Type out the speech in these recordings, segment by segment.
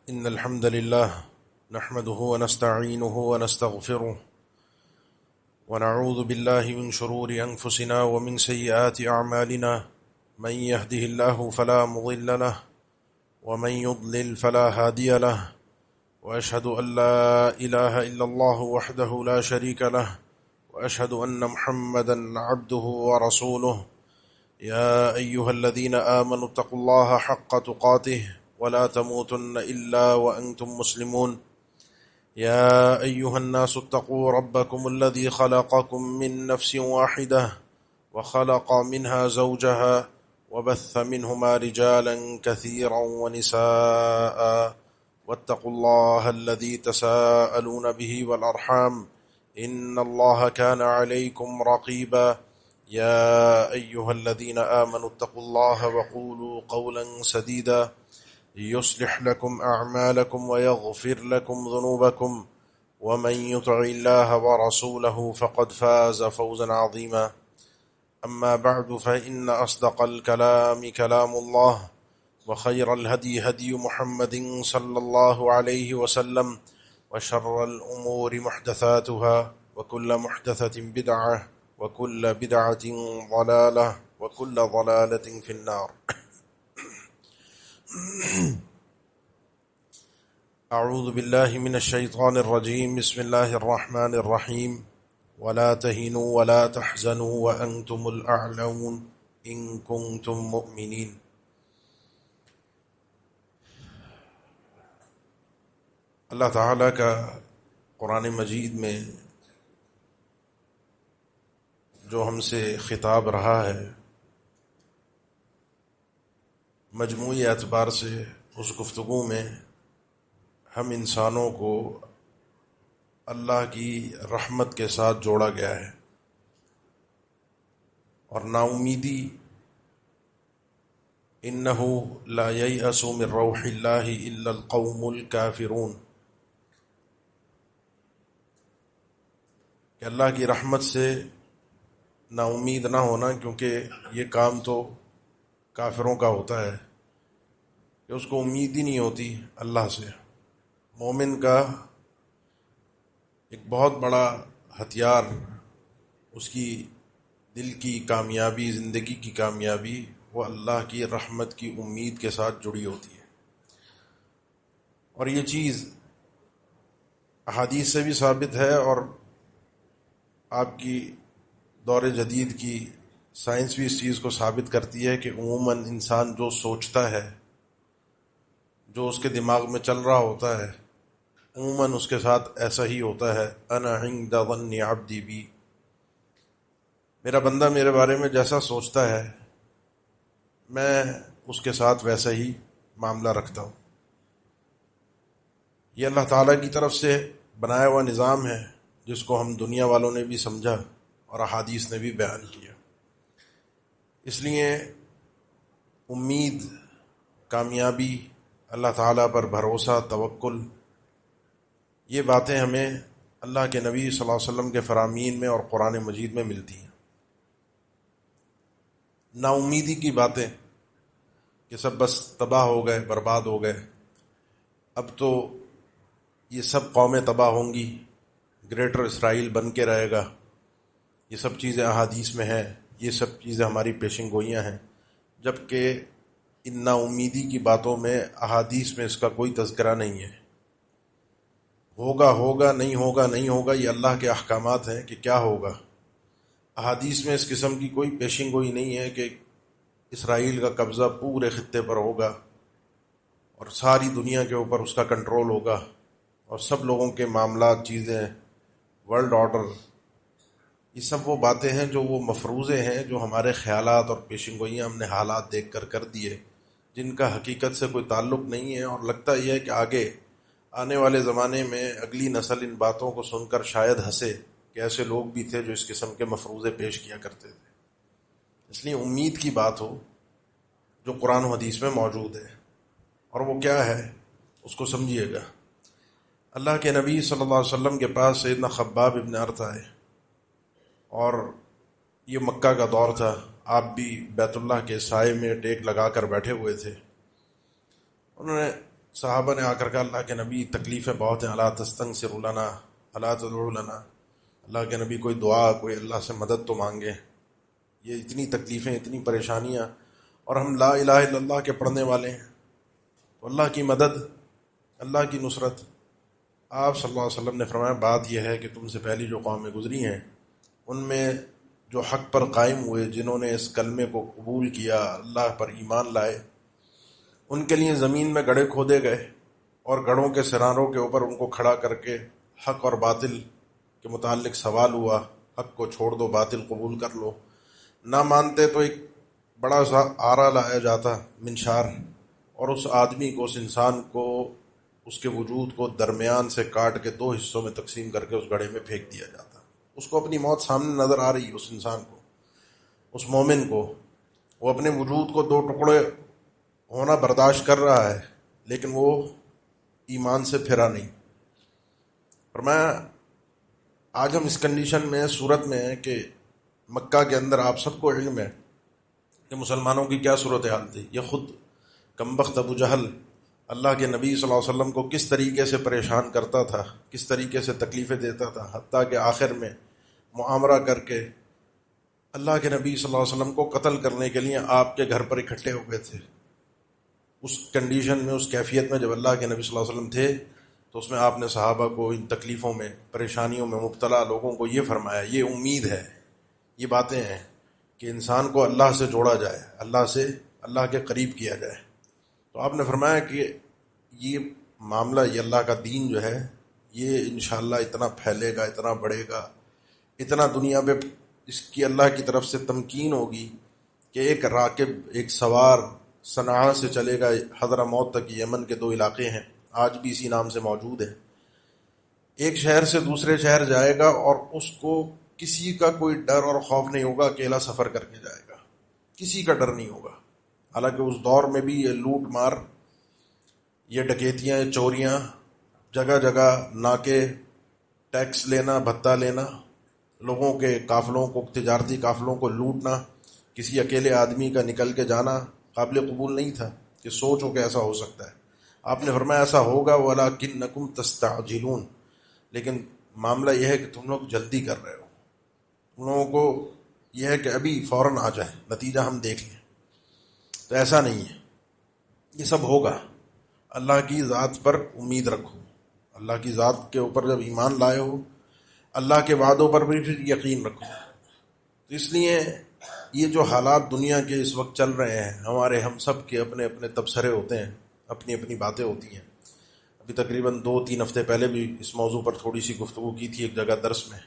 إن الحمد لله نحمده ونستعينه ونستغفره ونعوذ بالله من شرور أنفسنا ومن سيئات أعمالنا من يهده الله فلا مضل له ومن يضلل فلا هادي له وأشهد أن لا إله إلا الله وحده لا شريك له وأشهد أن محمدا عبده ورسوله يا أيها الذين آمنوا اتقوا الله حق تقاته ولا تموتن إلا وأنتم مسلمون يا أيها الناس اتقوا ربكم الذي خلقكم من نفس واحدة وخلق منها زوجها وبث منهما رجالا كثيرا ونساء واتقوا الله الذي تساءلون به والأرحام إن الله كان عليكم رقيبا يا أيها الذين آمنوا اتقوا الله وقولوا قولا سديدا يصلح لكم أعمالكم ويغفر لكم ذنوبكم ومن يطع الله ورسوله فقد فاز فوزا عظيما أما بعد فإن أصدق الكلام كلام الله وخير الهدي هدي محمد صلى الله عليه وسلم وشر الأمور محدثاتها وكل محدثة بدعة وكل بدعة ضلالة وكل ضلالة في النار أعوذ بالله من الشيطان الرجيم بسم الله الرحمن الرحيم ولا تهنوا ولا تحزنوا وأنتم الأعلون إن كنتم مؤمنين. اللہ تعالیٰ کا قرآن مجید میں جو ہم سے خطاب رہا ہے مجموعی اعتبار سے اس گفتگو میں ہم انسانوں کو اللہ کی رحمت کے ساتھ جوڑا گیا ہے اور نا امیدی انہ لا ییأس من روح اللہ الا القوم الکافرون کہ اللہ کی رحمت سے نا امید نہ ہونا، کیونکہ یہ کام تو کافروں کا ہوتا ہے کہ اس کو امید ہی نہیں ہوتی اللہ سے۔ مومن کا ایک بہت بڑا ہتھیار، اس کی دل کی کامیابی، زندگی کی کامیابی، وہ اللہ کی رحمت کی امید کے ساتھ جڑی ہوتی ہے۔ اور یہ چیز احادیث سے بھی ثابت ہے، اور آپ کی دور جدید کی سائنس بھی اس چیز کو ثابت کرتی ہے کہ عموماً انسان جو سوچتا ہے، جو اس کے دماغ میں چل رہا ہوتا ہے، عموماً اس کے ساتھ ایسا ہی ہوتا ہے۔ انا عند ظن عبدی بی، میرا بندہ میرے بارے میں جیسا سوچتا ہے میں اس کے ساتھ ویسا ہی معاملہ رکھتا ہوں۔ یہ اللہ تعالیٰ کی طرف سے بنایا ہوا نظام ہے جس کو ہم دنیا والوں نے بھی سمجھا اور احادیث نے بھی بیان کیا۔ اس لیے امید، کامیابی، اللہ تعالیٰ پر بھروسہ، توکل، یہ باتیں ہمیں اللہ کے نبی صلی اللہ علیہ وسلم کے فرامین میں اور قرآن مجید میں ملتی ہیں۔ نا امیدی کی باتیں کہ سب بس تباہ ہو گئے، برباد ہو گئے، اب تو یہ سب قومیں تباہ ہوں گی، گریٹر اسرائیل بن کے رہے گا، یہ سب چیزیں احادیث میں ہیں، یہ سب چیزیں ہماری پیشن گوئیاں ہیں، جبکہ ان نا امیدی کی باتوں میں احادیث میں اس کا کوئی تذکرہ نہیں ہے۔ ہوگا ہوگا، نہیں ہوگا نہیں ہوگا، یہ اللہ کے احکامات ہیں کہ کیا ہوگا۔ احادیث میں اس قسم کی کوئی پیشن گوئی نہیں ہے کہ اسرائیل کا قبضہ پورے خطے پر ہوگا اور ساری دنیا کے اوپر اس کا کنٹرول ہوگا اور سب لوگوں کے معاملات، چیزیں، ورلڈ آرڈر، یہ سب وہ باتیں ہیں جو وہ مفروضے ہیں، جو ہمارے خیالات اور پیشن گوئیاں ہم نے حالات دیکھ کر دیے، جن کا حقیقت سے کوئی تعلق نہیں ہے۔ اور لگتا یہ ہے کہ آگے آنے والے زمانے میں اگلی نسل ان باتوں کو سن کر شاید ہنسے کہ ایسے لوگ بھی تھے جو اس قسم کے مفروضے پیش کیا کرتے تھے۔ اس لیے امید کی بات ہو جو قرآن و حدیث میں موجود ہے، اور وہ کیا ہے اس کو سمجھیے گا۔ اللہ کے نبی صلی اللہ علیہ وسلم کے پاس سیدنا خباب ابن ارت آئے، اور یہ مکہ کا دور تھا، آپ بھی بیت اللہ کے سائے میں ٹیک لگا کر بیٹھے ہوئے تھے۔ انہوں نے صحابہ نے آ کر کہا اللہ کے نبی تکلیفیں بہت ہیں، الا تستنصر لنا الا تدعو لنا، اللہ کے نبی کوئی دعا، کوئی اللہ سے مدد تو مانگے، یہ اتنی تکلیفیں، اتنی پریشانیاں، اور ہم لا الہ الا اللہ کے پڑھنے والے ہیں، تو اللہ کی مدد، اللہ کی نصرت۔ آپ صلی اللہ علیہ وسلم نے فرمایا بات یہ ہے کہ تم سے پہلی جو قومیں گزری ہیں ان میں جو حق پر قائم ہوئے، جنہوں نے اس کلمے کو قبول کیا، اللہ پر ایمان لائے، ان کے لیے زمین میں گڑھے کھودے گئے اور گڑھوں کے سراروں کے اوپر ان کو کھڑا کر کے حق اور باطل کے متعلق سوال ہوا، حق کو چھوڑ دو، باطل قبول کر لو۔ نہ مانتے تو ایک بڑا سا آرا لایا جاتا، منشار، اور اس آدمی کو، اس انسان کو، اس کے وجود کو درمیان سے کاٹ کے دو حصوں میں تقسیم کر کے اس گڑھے میں پھینک دیا جاتا۔ اس کو اپنی موت سامنے نظر آ رہی ہے، اس انسان کو، اس مومن کو، وہ اپنے وجود کو دو ٹکڑے ہونا برداشت کر رہا ہے، لیکن وہ ایمان سے پھرا نہیں۔ فرمایا آج ہم اس کنڈیشن میں، صورت میں ہیں کہ مکہ کے اندر آپ سب کو علم ہے کہ مسلمانوں کی کیا صورتحال تھی۔ یہ خود کمبخت ابو جہل اللہ کے نبی صلی اللہ علیہ وسلم کو کس طریقے سے پریشان کرتا تھا، کس طریقے سے تکلیفیں دیتا تھا، حتیٰ کہ آخر میں معامرہ کر کے اللہ کے نبی صلی اللہ علیہ وسلم کو قتل کرنے کے لیے آپ کے گھر پر اکٹھے ہو گئے تھے۔ اس کنڈیشن میں، اس کیفیت میں جب اللہ کے نبی صلی اللہ علیہ وسلم تھے، تو اس میں آپ نے صحابہ کو ان تکلیفوں میں، پریشانیوں میں مبتلا لوگوں کو یہ فرمایا، یہ امید ہے، یہ باتیں ہیں کہ انسان کو اللہ سے جوڑا جائے، اللہ کے قریب کیا جائے۔ تو آپ نے فرمایا کہ یہ معاملہ، یہ اللہ کا دین جو ہے، یہ انشاءاللہ اتنا پھیلے گا، اتنا بڑھے گا، اتنا دنیا پہ اس کی اللہ کی طرف سے تمکین ہوگی کہ ایک راکب، ایک سوار صنعاء سے چلے گا حضرموت تک، یمن کے 2 علاقے ہیں، آج بھی اسی نام سے موجود ہے، ایک شہر سے دوسرے شہر جائے گا اور اس کو کسی کا کوئی ڈر اور خوف نہیں ہوگا، اکیلا سفر کر کے جائے گا، کسی کا ڈر نہیں ہوگا۔ حالانکہ اس دور میں بھی یہ لوٹ مار، یہ ڈکیتیاں، یہ چوریاں، جگہ جگہ ناکے، ٹیکس لینا، بھتہ لینا، لوگوں کے قافلوں کو، تجارتی قافلوں کو لوٹنا، کسی اکیلے آدمی کا نکل کے جانا قابل قبول نہیں تھا کہ سوچو کہ ایسا ہو سکتا ہے۔ آپ نے فرمایا ایسا ہوگا، وَلَكِنَّكُمْ تَسْتَعْجِلُونَ، لیکن معاملہ یہ ہے کہ تم لوگ جلدی کر رہے ہو، تم لوگوں کو یہ ہے کہ ابھی فوراً آ جائے، نتیجہ ہم دیکھ لیں۔ تو ایسا نہیں ہے، یہ سب ہوگا۔ اللہ کی ذات پر امید رکھو، اللہ کی ذات کے اوپر جب ایمان لائے ہو، اللہ کے وعدوں پر بھی پھر یقین رکھو۔ تو اس لیے یہ جو حالات دنیا کے اس وقت چل رہے ہیں، ہمارے ہم سب کے اپنے اپنے تبصرے ہوتے ہیں، اپنی اپنی باتیں ہوتی ہیں۔ ابھی تقریباً 2-3 ہفتے پہلے بھی اس موضوع پر تھوڑی سی گفتگو کی تھی ایک جگہ درس میں،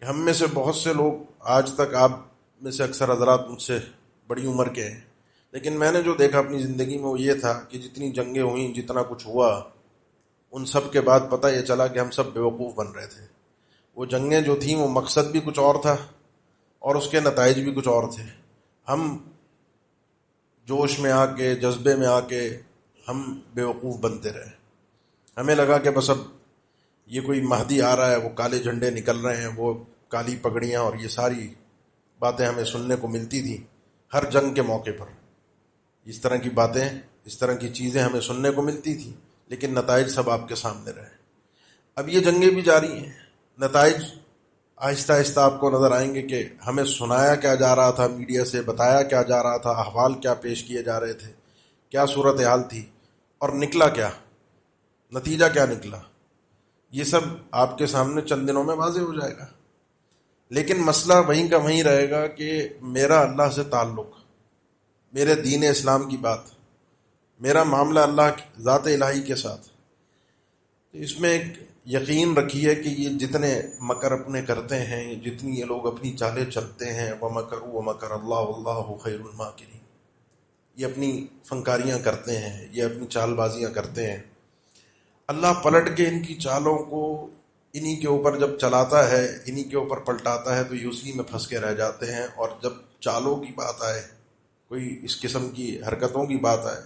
کہ ہم میں سے بہت سے لوگ، آج تک آپ میں سے اکثر حضرات مجھ سے بڑی عمر کے ہیں، لیکن میں نے جو دیکھا اپنی زندگی میں وہ یہ تھا کہ جتنی جنگیں ہوئیں، جتنا کچھ ہوا، ان سب کے بعد پتہ یہ چلا کہ ہم سب بیوقوف بن رہے تھے۔ وہ جنگیں جو تھیں وہ مقصد بھی کچھ اور تھا اور اس کے نتائج بھی کچھ اور تھے۔ ہم جوش میں آ کے، جذبے میں آ کے ہم بیوقوف بنتے رہے۔ ہمیں لگا کہ بس اب یہ کوئی مہدی آ رہا ہے، وہ کالے جھنڈے نکل رہے ہیں، وہ کالی پگڑیاں، اور یہ ساری باتیں ہمیں سننے کو ملتی تھی ہر جنگ کے موقع پر۔ اس طرح کی باتیں، اس طرح کی چیزیں ہمیں سننے کو ملتی تھی، لیکن نتائج سب آپ کے سامنے رہے۔ اب یہ جنگیں بھی جاری ہیں، نتائج آہستہ آہستہ آپ کو نظر آئیں گے کہ ہمیں سنایا کیا جا رہا تھا، میڈیا سے بتایا کیا جا رہا تھا، احوال کیا پیش کیے جا رہے تھے، کیا صورتحال تھی، اور نکلا کیا، نتیجہ کیا نکلا، یہ سب آپ کے سامنے چند دنوں میں واضح ہو جائے گا۔ لیکن مسئلہ وہیں کا وہیں رہے گا کہ میرا اللہ سے تعلق، میرے دین اسلام کی بات، میرا معاملہ اللہ کی ذات الہی کے ساتھ، اس میں ایک یقین رکھیے کہ یہ جتنے مکر اپنے کرتے ہیں، جتنی یہ لوگ اپنی چالیں چلتے ہیں، وَمَكَرُوا وَمَكَرَ اللَّهُ وَاللَّهُ خَيْرُ الْمَاكِرِينَ، یہ اپنی فنکاریاں کرتے ہیں، یہ اپنی چال بازیاں کرتے ہیں، اللہ پلٹ کے ان کی چالوں کو انہی کے اوپر جب چلاتا ہے، انہی کے اوپر پلٹاتا ہے، تو یہ اسی میں پھنس کے رہ جاتے ہیں۔ اور جب چالوں کی بات آئے، کوئی اس قسم کی حرکتوں کی بات آئے،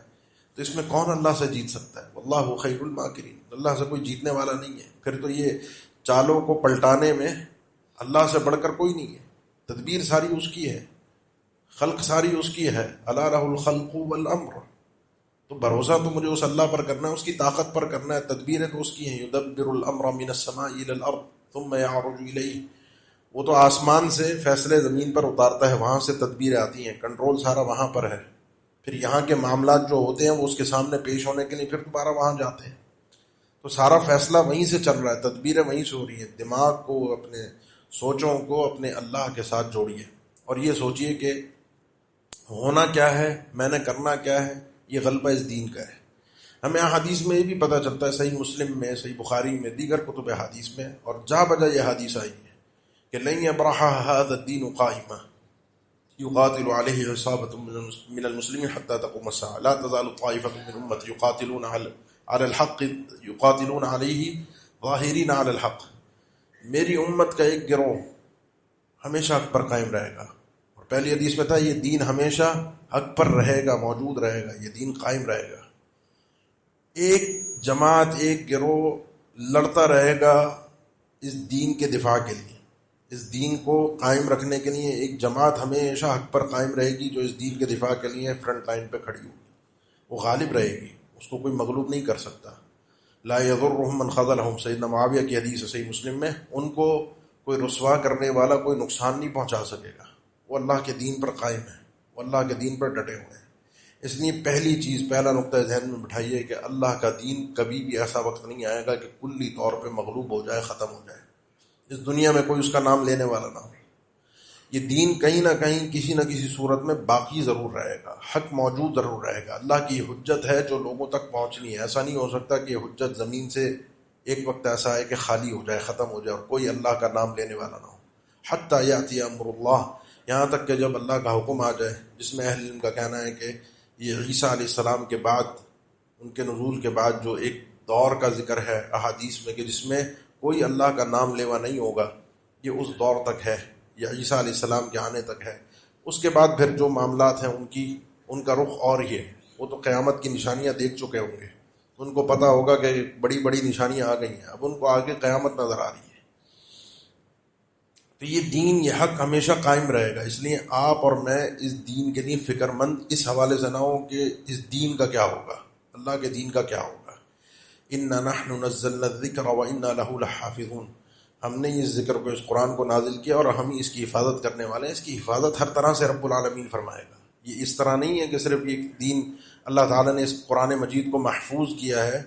تو اس میں کون اللہ سے جیت سکتا ہے؟ واللہ خیر الماکرین، اللہ سے کوئی جیتنے والا نہیں ہے۔ پھر تو یہ چالوں کو پلٹانے میں اللہ سے بڑھ کر کوئی نہیں ہے، تدبیر ساری اس کی ہے، خلق ساری اس کی ہے، الا لہ الخلق والامر، تو بھروسہ تو مجھے اس اللہ پر کرنا ہے، اس کی طاقت پر کرنا ہے، تدبیریں تو اس کی ہیں. یدبر الامر من السماء الى الارض ثم يعرج الیہ. وہ تو آسمان سے فیصلے زمین پر اتارتا ہے، وہاں سے تدبیریں آتی ہیں، کنٹرول سارا وہاں پر ہے. پھر یہاں کے معاملات جو ہوتے ہیں وہ اس کے سامنے پیش ہونے کے لیے پھر دوبارہ وہاں جاتے ہیں. تو سارا فیصلہ وہیں سے چل رہا ہے، تدبیریں وہیں سے ہو رہی ہیں. دماغ کو، اپنے سوچوں کو اپنے اللہ کے ساتھ جوڑیے اور یہ سوچئے کہ ہونا کیا ہے، میں نے کرنا کیا ہے. یہ غلبہ اس دین کا ہے. ہمیں حدیث میں یہ بھی پتہ چلتا ہے، صحیح مسلم میں، صحیح بخاری میں، دیگر کتب حدیث میں، اور جا بجا یہ حدیث آئی ہے کہ لن يبرح هذا الدين قائما يقاتل عليه عصابة من المسلمين حتى تقوم الساعة لا تزال طائفة من أمتي يقاتلون على الحق يقاتلون عليه ظاهرين على الحق. میری امت کا ایک گروہ ہمیشہ حق پر قائم رہے گا. اور پہلی حدیث میں تھا یہ دین ہمیشہ حق پر رہے گا، موجود رہے گا، یہ دین قائم رہے گا. ایک جماعت، ایک گروہ لڑتا رہے گا اس دین کے دفاع کے لیے، اس دین کو قائم رکھنے کے لیے. ایک جماعت ہمیشہ حق پر قائم رہے گی جو اس دین کے دفاع کے لیے فرنٹ لائن پہ کھڑی ہوگی. وہ غالب رہے گی، اس کو کوئی مغلوب نہیں کر سکتا. لا يضرهم من خذلهم، سیدنا معاویہ کی حدیث ہے صحیح مسلم میں، ان کو کوئی رسوا کرنے والا کوئی نقصان نہیں پہنچا سکے گا. وہ اللہ کے دین پر قائم ہے، وہ اللہ کے دین پر ڈٹے ہوئے ہیں. اس لیے پہلی چیز، پہلا نقطہ ذہن میں بٹھائیے کہ اللہ کا دین کبھی بھی ایسا وقت نہیں آئے گا کہ کلی طور پہ مغلوب ہو جائے، ختم ہو جائے، اس دنیا میں کوئی اس کا نام لینے والا نہ ہو. یہ دین کہیں نہ کہیں کسی نہ کسی صورت میں باقی ضرور رہے گا، حق موجود ضرور رہے گا. اللہ کی یہ حجت ہے جو لوگوں تک پہنچنی ہے. ایسا نہیں ہو سکتا کہ یہ حجت زمین سے ایک وقت ایسا ہے کہ خالی ہو جائے، ختم ہو جائے اور کوئی اللہ کا نام لینے والا نہ ہو. حتی یاتی امر اللہ، یہاں تک کہ جب اللہ کا حکم آ جائے، جس میں اہل علم کا کہنا ہے کہ یہ عیسیٰ علیہ السلام کے بعد، ان کے نزول کے بعد جو ایک دور کا ذکر ہے احادیث میں کہ جس میں کوئی اللہ کا نام لیوا نہیں ہوگا، یہ اس دور تک ہے، یا عیسیٰ علیہ السلام کے آنے تک ہے. اس کے بعد پھر جو معاملات ہیں ان کا رخ اور ہی ہے. وہ تو قیامت کی نشانیاں دیکھ چکے ہوں گے، ان کو پتہ ہوگا کہ بڑی بڑی نشانیاں آ گئی ہیں، اب ان کو آگے قیامت نظر آ رہی ہے. تو یہ دین، یہ حق ہمیشہ قائم رہے گا. اس لیے آپ اور میں اس دین کے لیے فکر مند اس حوالے سے نہ ہوں کہ اس دین کا کیا ہوگا، اللہ کے دین کا کیا ہوگا. اِنَّا نَحْنُ نَزَّلْنَا الذِّكْرَ وَإِنَّا لَهُ لَحَافِظُونَ. ہم نے اس ذکر کو، اس قرآن کو نازل کیا اور ہم اس کی حفاظت کرنے والے ہیں. اس کی حفاظت ہر طرح سے رب العالمین فرمائے گا. یہ اس طرح نہیں ہے کہ صرف یہ دین اللہ تعالیٰ نے اس قرآن مجید کو محفوظ کیا ہے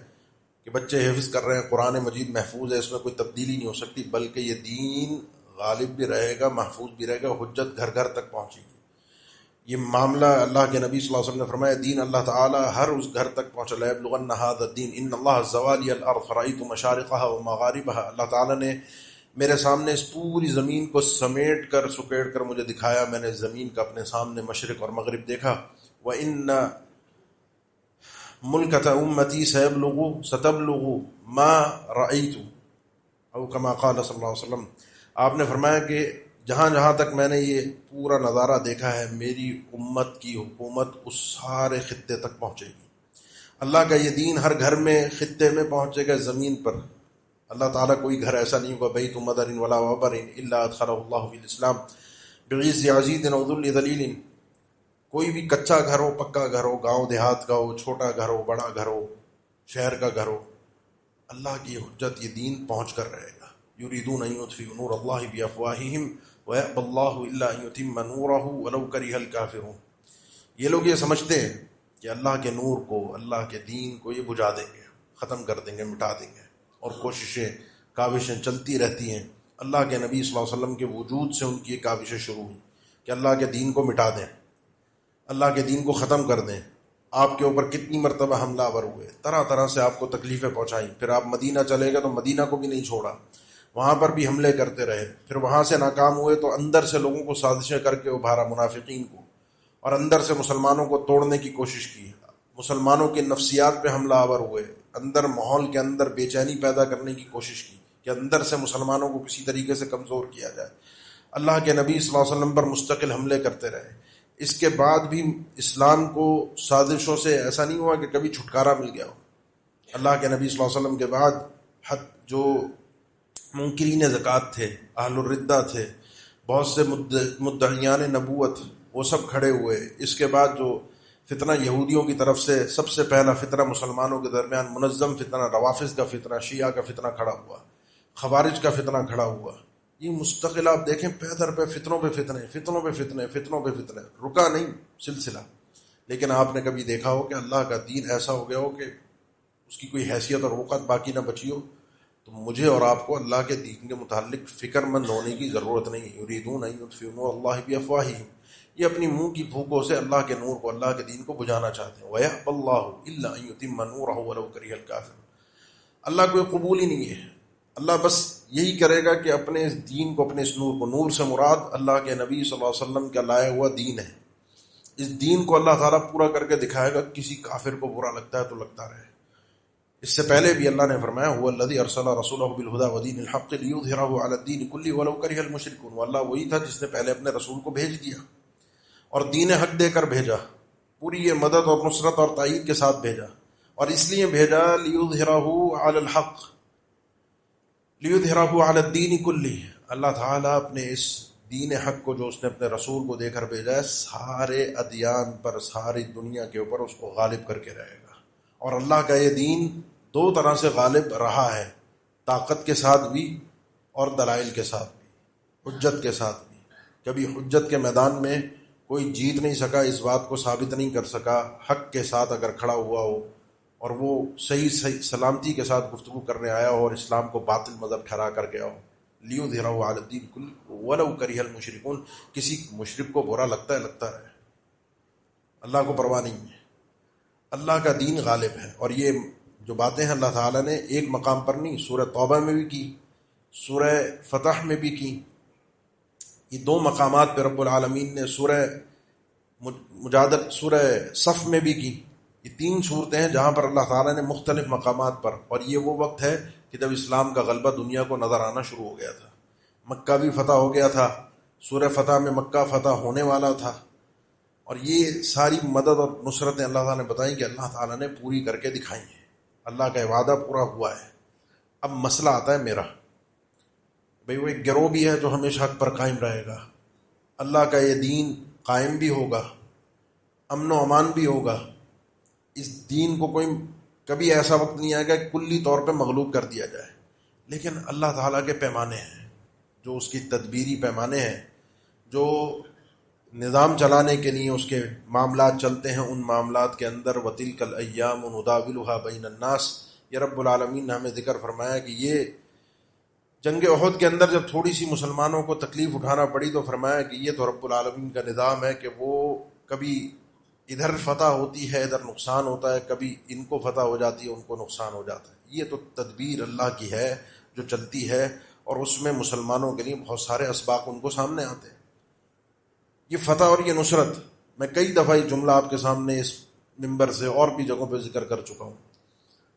کہ بچے حفظ کر رہے ہیں، قرآن مجید محفوظ ہے، اس میں کوئی تبدیلی نہیں ہو سکتی، بلکہ یہ دین غالب بھی رہے گا، محفوظ بھی رہے گا، حجت گھر گھر تک پہنچے گی. یہ معاملہ اللہ کے نبی صلی اللہ علیہ وسلم نے فرمایا دین اللہ تعالیٰ ہر اس گھر تک پہنچا. لَيَبْلُغَنَّ هَذَا الدِّينَ إِنَّ اللَّهَ زَوَالِيَ الْأَرْضِ فَرَأَيْتُ مَشَارِقَهَا وَمَغَارِبَهَا. اللہ تعالیٰ نے میرے سامنے اس پوری زمین کو سمیٹ کر سکیڑ کر مجھے دکھایا. میں نے زمین کا اپنے سامنے مشرق اور مغرب دیکھا. وَإِنَّ مُلْكَةَ أُمَّتِي سَتَبْلُغُ مَا رَأَيْتُ او كما قال صلی اللہ علیہ وسلم. آپ نے فرمایا کہ جہاں جہاں تک میں نے یہ پورا نظارہ دیکھا ہے، میری امت کی حکومت اس سارے خطے تک پہنچے گی. اللہ کا یہ دین ہر گھر میں، خطے میں پہنچے گا، زمین پر. اللہ تعالیٰ کوئی گھر ایسا نہیں ہوگا بیت مدر ولا وبر الا ادخلہ اللہ فی الاسلام بغیظ عزیز او ذل ذلیل. کوئی بھی کچا گھر ہو، پکا گھر ہو، گاؤں دیہات کا ہو، چھوٹا گھر ہو، بڑا گھر ہو، شہر کا گھر ہو، اللہ کی حجت، یہ دین پہنچ کر رہے گا. یریدون ان یطفئوا نور اللہ بافواہہم ویأبی اللہ الا ان یتم نورہ ولو کرہ الکافرون. یہ لوگ یہ سمجھتے ہیں کہ اللہ کے نور کو، اللہ کے دین کو یہ بجھا دیں گے، ختم کر دیں گے، مٹا دیں گے، اور کوششیں، کاوشیں چلتی رہتی ہیں. اللہ کے نبی صلی اللہ علیہ وسلم کے وجود سے ان کی کاوشیں شروع ہوئیں کہ اللہ کے دین کو مٹا دیں، اللہ کے دین کو ختم کر دیں. آپ کے اوپر کتنی مرتبہ حملہ آور ہوئے، طرح طرح سے آپ کو تکلیفیں پہنچائیں. پھر آپ مدینہ چلے گئے تو مدینہ کو بھی نہیں چھوڑا، وہاں پر بھی حملے کرتے رہے. پھر وہاں سے ناکام ہوئے تو اندر سے لوگوں کو سازشیں کر کے ابھارا، منافقین کو، اور اندر سے مسلمانوں کو توڑنے کی کوشش کی. مسلمانوں کے نفسیات پہ حملہ آور ہوئے، اندر ماحول کے اندر بے چینی پیدا کرنے کی کوشش کی کہ اندر سے مسلمانوں کو کسی طریقے سے کمزور کیا جائے. اللہ کے نبی صلی اللہ علیہ وسلم پر مستقل حملے کرتے رہے. اس کے بعد بھی اسلام کو سازشوں سے ایسا نہیں ہوا کہ کبھی چھٹکارا مل گیا ہو. اللہ کے نبی صلی اللہ علیہ وسلم کے بعد جو منکرین زکوٰۃ تھے، اہل الردہ تھے، بہت سے مدعیان نبوت، وہ سب کھڑے ہوئے. اس کے بعد جو فتنہ یہودیوں کی طرف سے سب سے پہلا فتنہ مسلمانوں کے درمیان منظم فتنہ، روافض کا فتنہ، شیعہ کا فتنہ کھڑا ہوا، خوارج کا فتنہ کھڑا ہوا. یہ مستقل آپ دیکھیں پہ در پہ فتنوں پہ فتنے، فتنوں پہ فتنے، فتنوں پہ فتنے، رکا نہیں سلسلہ. لیکن آپ نے کبھی دیکھا ہو کہ اللہ کا دین ایسا ہو گیا ہو کہ اس کی کوئی حیثیت اور وقت باقی نہ بچی ہو؟ تو مجھے اور آپ کو اللہ کے دین کے متعلق فکر مند ہونے کی ضرورت نہیں. یریدون ان یطفئوا نور اللہ بافواہہم، یہ اپنی منہ کی پھوکوں سے اللہ کے نور کو، اللہ کے دین کو بجھانا چاہتے ہیں. وَيَأْبَى اللَّهُ إِلَّا أَن يُتِمَّ نُورَهُ وَلَوْ كَرِهَ الْكَافِرُونَ. اللہ کوئی قبول ہی نہیں ہے. اللہ بس یہی کرے گا کہ اپنے اس دین کو، اپنے اس نور کو، نور سے مراد اللہ کے نبی صلی اللہ علیہ وسلم کا لایا ہوا دین ہے، اس دین کو اللہ تعالیٰ پورا کر کے دکھائے گا. کسی کافر کو برا لگتا ہے تو لگتا رہے. اس سے پہلے بھی اللہ نے فرمایا هو الذی ارسل رسولہ بالہدی ودین الحق لیظہرہ علی الدین کلہ ولو کرہ المشرکون. اللہ وہی تھا جس نے پہلے اپنے رسول کو بھیج دیا اور دین حق دے کر بھیجا، پوری یہ مدد اور نصرت اور تائید کے ساتھ بھیجا. اور اس لیے بھیجا لیظہرہ علی الحق، لیظہرہ علی الدین کلہ. اللہ تعالیٰ اپنے اس دین حق کو جو اس نے اپنے رسول کو دے کر بھیجا ہے، سارے ادیان پر، ساری دنیا کے اوپر اس کو غالب کر کے رہے گا. اور اللہ کا یہ دین دو طرح سے غالب رہا ہے، طاقت کے ساتھ بھی اور دلائل کے ساتھ بھی، حجت کے ساتھ بھی. کبھی حجت کے میدان میں کوئی جیت نہیں سکا، اس بات کو ثابت نہیں کر سکا. حق کے ساتھ اگر کھڑا ہوا ہو اور وہ صحیح سلامتی کے ساتھ گفتگو کرنے آیا ہو اور اسلام کو باطل مذہب ٹھہرا کر گیا ہو، لیظہرہ علی الدین کلہ ولو کرہ المشرکون. کسی مشرک کو برا لگتا ہے، لگتا رہے، اللہ کو پرواہ نہیں ہے. اللہ کا دین غالب ہے. اور یہ جو باتیں ہیں اللہ تعالیٰ نے ایک مقام پر نہیں، سورہ توبہ میں بھی کی، سورہ فتح میں بھی کی. یہ دو مقامات پہ رب العالمین نے سورہ مجادلہ، سورہ صف میں بھی کی. یہ تین صورتیں ہیں جہاں پر اللہ تعالیٰ نے مختلف مقامات پر. اور یہ وہ وقت ہے کہ جب اسلام کا غلبہ دنیا کو نظر آنا شروع ہو گیا تھا. مکہ بھی فتح ہو گیا تھا، سورہ فتح میں مکہ فتح ہونے والا تھا. اور یہ ساری مدد اور نصرتیں اللہ تعالیٰ نے بتائیں کہ اللہ تعالیٰ نے پوری کر کے دکھائی ہیں. اللہ کا وعدہ پورا ہوا ہے. اب مسئلہ آتا ہے میرا، بھئی وہ ایک گروہ بھی ہے جو ہمیشہ حق پر قائم رہے گا. اللہ کا یہ دین قائم بھی ہوگا، امن و امان بھی ہوگا. اس دین کو کوئی کبھی ایسا وقت نہیں آئے گا کہ کلی طور پہ مغلوب کر دیا جائے. لیکن اللہ تعالیٰ کے پیمانے ہیں، جو اس کی تدبیری پیمانے ہیں، جو نظام چلانے کے لیے اس کے معاملات چلتے ہیں. ان معاملات کے اندر وَتِلْكَ الْأَيَّامُ نُدَاوِلُهَا بَيْنَ النَّاسِ، یہ رب العالمین نے ہمیں ذکر فرمایا کہ یہ جنگ احد کے اندر جب تھوڑی سی مسلمانوں کو تکلیف اٹھانا پڑی تو فرمایا کہ یہ تو رب العالمین کا نظام ہے کہ وہ کبھی ادھر فتح ہوتی ہے، ادھر نقصان ہوتا ہے، کبھی ان کو فتح ہو جاتی ہے، ان کو نقصان ہو جاتا ہے. یہ تو تدبیر اللہ کی ہے جو چلتی ہے، اور اس میں مسلمانوں کے لیے بہت سارے اسباق ان کو سامنے آتے ہیں. یہ فتح اور یہ نصرت، میں کئی دفعہ یہ جملہ آپ کے سامنے اس منبر سے اور بھی جگہوں پہ ذکر کر چکا ہوں.